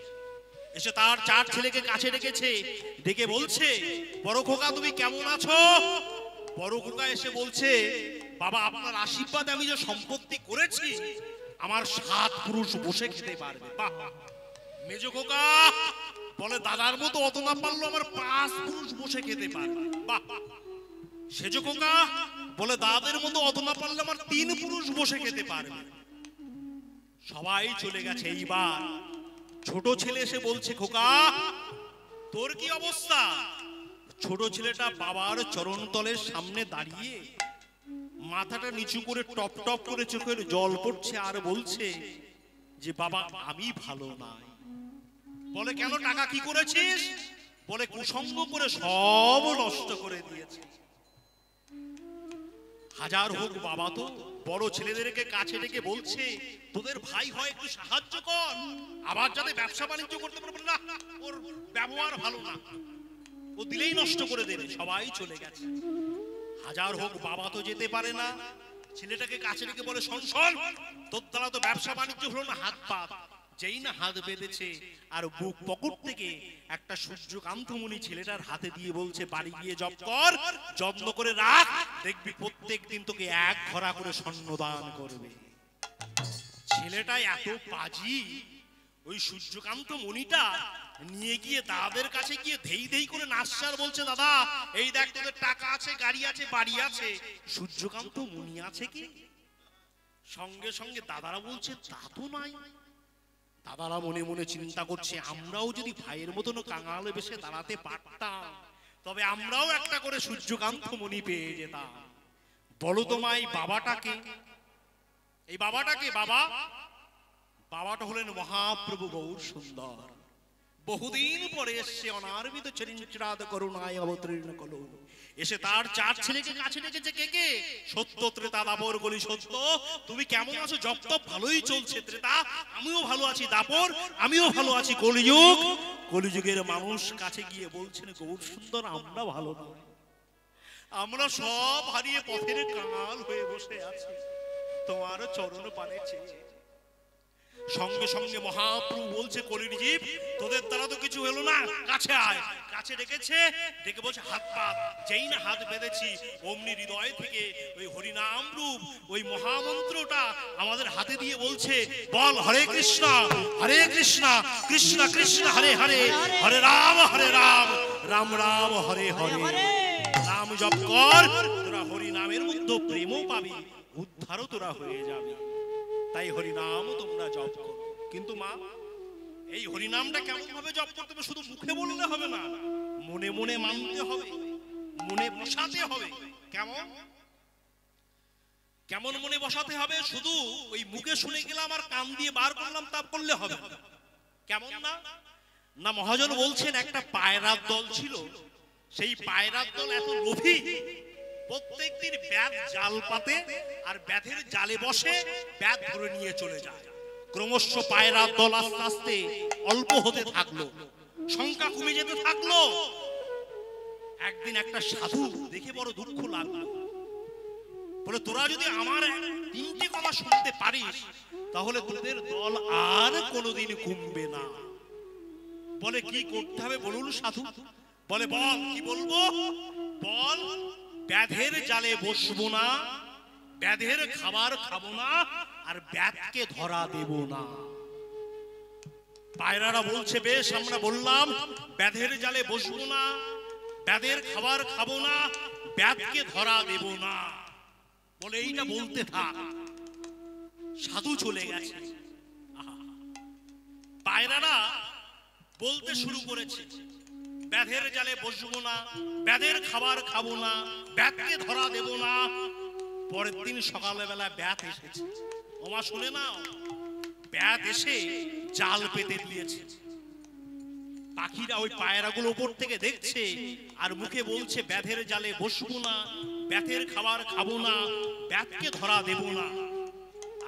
এসে তার 4 ছেলেকে কাছে ডেকেছে, ডেকে বলছে, বড় খোকা তুমি কেমন আছো? বড় খোকা এসে বলছে, বাবা আপনার আশীর্বাদে আমি যে সম্পত্তি করেছি, আমার 7 পুরুষ বসে খেতে পারবে। বাহ। মেজ খোকা বলে, দাদার মতো অত না পারলো আমার 5 পুরুষ বসে খেতে পারবে। বাহ। সেজ খোকা বলে, দাদাদের মতো অত না পারলে আমার 3 পুরুষ বসে খেতে পারবে। সবাই চলে গেছে। এইবার ছোট ছেলে এসে বলছে, খোকা তোর কি অবস্থা? ছোট ছেলেটা বাবার চরণ তলের সামনে দাঁড়িয়ে মাথাটা নিচু করে টপ টপ করে চোখের জল পড়ছে, আর বলছে যে বাবা আমি ভালো নাই। বলে কেন, টাকা কি করেছিস? বলে কুসঙ্গ করে সব নষ্ট করে দিয়েছে। হাজার হোক বাবা তো বড় ছেলেদেরকে কাছে ডেকে বলছে, তোদের ভাই হয় একটু সাহায্য কর, আবার যাতে ব্যবসা বাণিজ্য করতে পারবে না, ওর ব্যবহার ভালো না, ও দিলেই নষ্ট করে দেবে। সবাই চলে গেছে। হাজার হোক বাবা তো যেতে পারে না। ছেলেটাকে কাছে ডেকে বলে, শোন শোন, তোর দ্বারা তো ব্যবসা বাণিজ্য হলো না, হাত পা। যেই না হাত বেঁধেছে, আর বুক পকেট থেকে একটা সূর্যকান্তমণি ছেলেটার হাতে দিয়ে বলছে, বাড়ি গিয়ে জপ কর, যত্ন করে রাখ, দেখবি প্রত্যেক দিন তোকে 1 ঘড়া করে স্বর্ণ দান করবে। ছেলেটা এত পাজি, ওই সূর্যকান্ত মণিটা নিয়ে গিয়ে দাদাদের কাছে গিয়ে ধেই ধেই করে নাচছে, আর বলছে, দাদা এই দেখ তোদের টাকা আছে, গাড়ি আছে, বাড়ি আছে, সূর্যকান্ত মণি আছে কি? সঙ্গে সঙ্গে দাদারা বলছে, তা তো নাই। দাদারা মনে মনে চিন্তা করছে, আমরাও যদি ভাইয়ের মতন কাঙাল বেশে দাঁড়াতে পারতাম, তবে আমরাও একটা করে সূর্যকান্ত মণি পেয়ে যেতাম। বলো তো মা, এই বাবাটাকে, এই বাবাটাকে, বাবাটা হলেন মহাপ্রভু গৌর সুন্দর। বহুদিন পরে এসে অনারবিত চরিত্রাদ করুণায় অবতীর্ণ করল। এসে তার 4 ছেলেকে কাছে ডেকেছে। কে? সত্য, ত্রেতা, দাপর, কলি। সত্য তুমি কেমন আছো? জপ তপ ভালোই চলছে। ত্রেতা আমিও ভালো আছি। দাপর আমিও ভালো আছি। কলিযুগ, কলিযুগের মানুষ কাছে গিয়ে বলছেন, গৌর সুন্দর আমরা ভালো না, আমরা সব হারিয়ে পথের কাঙাল হয়ে বসে আছি, তোমার চরণ পানে চেয়ে। সঙ্গে সঙ্গে মহাপ্রভু বলছে, কলির জীব তোদের দ্বারা তো কিছু হলো না, কাছে আয়। কাছে ডেকেছে, ডেকে বলছে হাত পাত। যেই না হাত বেঁধেছি, অমনি হৃদয় থেকে ওই হরিনাম রূপ, ওই মহামন্ত্রটা আমাদের হাতে দিয়ে বলছে, বল হরে কৃষ্ণ কৃষ্ণ কৃষ্ণ হরে হরে, হরে রাম রাম রাম হরে হরে। নাম জপ কর, তোরা হরিনামের মধ্যে প্রেমও পাবি, উদ্ধারও তোরা হয়ে যাবে। তাই হরিনাম তোমরা জপ করো। কিন্তু মা, এই হরিনামটা কেমন ভাবে জপ করতে হবে? শুধু মুখে বললে হবে না, মনে মনে মানতে হবে, মনে বসাতে হবে। কেমন কেমন মনে বসাতে হবে? শুধু ওই মুখে শুনে গেলাম আর কান দিয়ে বার করলাম তা করলে হবে কেমন না? না, মহাজন বলছেন একটা পায়রার দল ছিল। সেই পায়রার দল এত লোভী, প্রত্যেকদিন ব্যাধ জাল পাতে আর ব্যাধের জালে বসে ব্যাধ ধরে নিয়ে চলে যায়। ক্রমশ পায়রার দল আস্তে আস্তে অল্প হতে থাকলো, সংখ্যা কমে যেতে থাকলো। একদিন একটা সাধু দেখে বড় দুঃখ লাগলো। বলে তোরা যদি আমার তিনটি কথা শুনতে পারিস তাহলে তোদের দল আর কোনোদিন কমবে না। বলে কি করতে হবে বলুন সাধু? বলে বল কি বলবো? বল ব্যাধের জালে বসবো না, ব্যাধের খাবার খাবো না, আর ব্যাধকে ধরা দেব না। পায়রারা বলছে বেশ, আমরা বললাম ব্যাধের জালে বসবো না, ব্যাধের খাবার খাবো না, ব্যাধকে ধরা দেব না। বলে এইটা বলতে থাক। সাধু চলে গেছে। পায়রারা বলতে শুরু করেছে ব্যাধের জালে বসবো না, ব্যাধের খাবার খাবো না, ব্যাধকে ধরা দেব না। পরের দিন সকালবেলা ব্যাধ এসেছে। ওমা শুনে নাও, ব্যাধ এসে জাল পেতে দিয়েছে। পাখিরা ওই পায়রাগুলো উপর থেকে দেখছে আর মুখে বলছে ব্যাধের জালে বসবো না, ব্যাধের খাবার খাবো না, ব্যাধকে ধরা দেব না।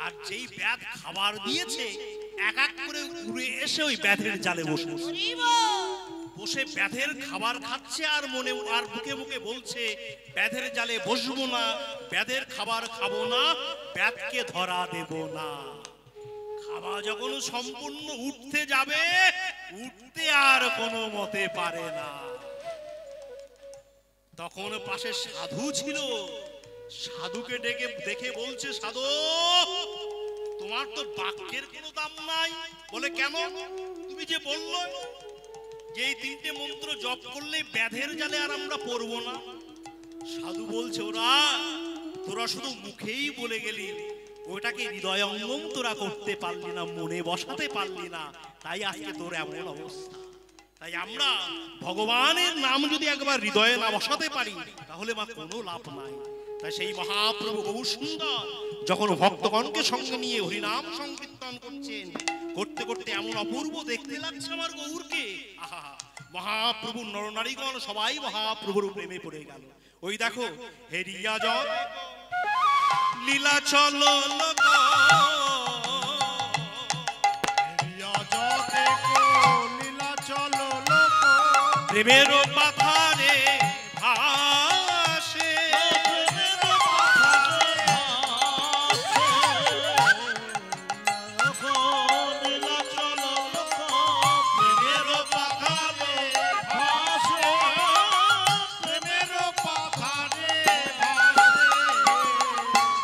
আর যেই ব্যাধ খাবার দিয়েছে এক এক করে উড়ে এসে ওই ব্যাধের জালে বসে বসে ব্যাধের খাবার খাচ্ছে আর মনে আর মুখে মুখে বলছে ব্যাধের জালে বসবো না, ব্যাধের খাবার খাবো না, ব্যাধকে ধরা দেব না। খাবার যখন সম্পূর্ণ উঠতে যাবে, উঠতে আর কোনো মতে পারে না। তখন পাশে সাধু ছিল। সাধুকে ডেকে দেখে বলছে সাধু তোমার তো বাক্যের কোনো দাম নাই। বলে কেন? তুমি যে বললো যে এই তিনটে মন্ত্র জপ করলে ব্যাধের জালে আর আমরা পড়বো না। সাধু বলছে তোরা শুধু মুখেই বলে গেলি, ওটাকে হৃদয়ঙ্গম তোরা করতে পারলি না, মনে বসাতে পারলি না, তাই আজকে তোর এমন অবস্থা। তাই আমরা ভগবানের নাম যদি একবার হৃদয়ে না বসাতে পারি তাহলে মা কোনো লাভ নাই। তাই সেই মহাপ্রভু গৌর সুন্দর যখন ভক্তগণকে সঙ্গে নিয়ে হরিনাম সংকীর্তন করছেন, করতে করতে এমন অপূর্ব দেখতে লাগছে আমার গৌরকে। আহা, মহাপ্রভু নরনারীগণ সবাই মহাপ্রভুর প্রেমে পড়ে গেল। ওই দেখো হেরিয়া জগ লীলা চলো লোক, লীলা চলো লোক, প্রেমের পাথারে ভাসে,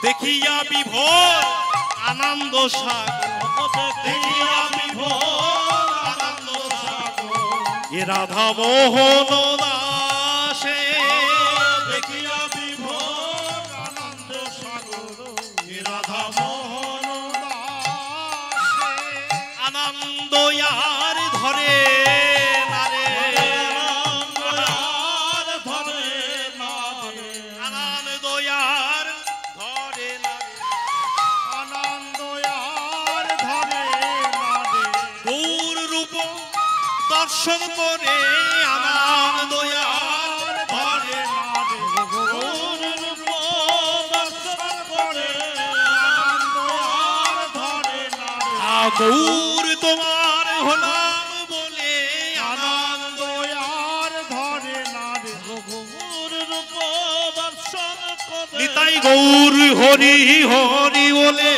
দেখিয়া বিভোর আনন্দ সাগর, দেখিয়া বিভোর আনন্দ সাগর, এ রাধা মোহন দাসে, দেখিয়া বিভোর আনন্দ সাগর, এ রাধা মোহন দাসে, আনন্দ আর ধরে না রে, ধরে না রে, আনন্দ আর ধরে না, আনন্দ আর ধরে না রে, গৌর রূপ দর্শন করে আনন্দ আর ধরে না রে, গৌর রূপ দর্শন করে আনন্দ আর ধরে না রে, গৌর তোমার হলাম বলে আনন্দ আর ধরে না রে, গৌর রূপ দর্শন করে নিতাই গৌর হরি হরি বলে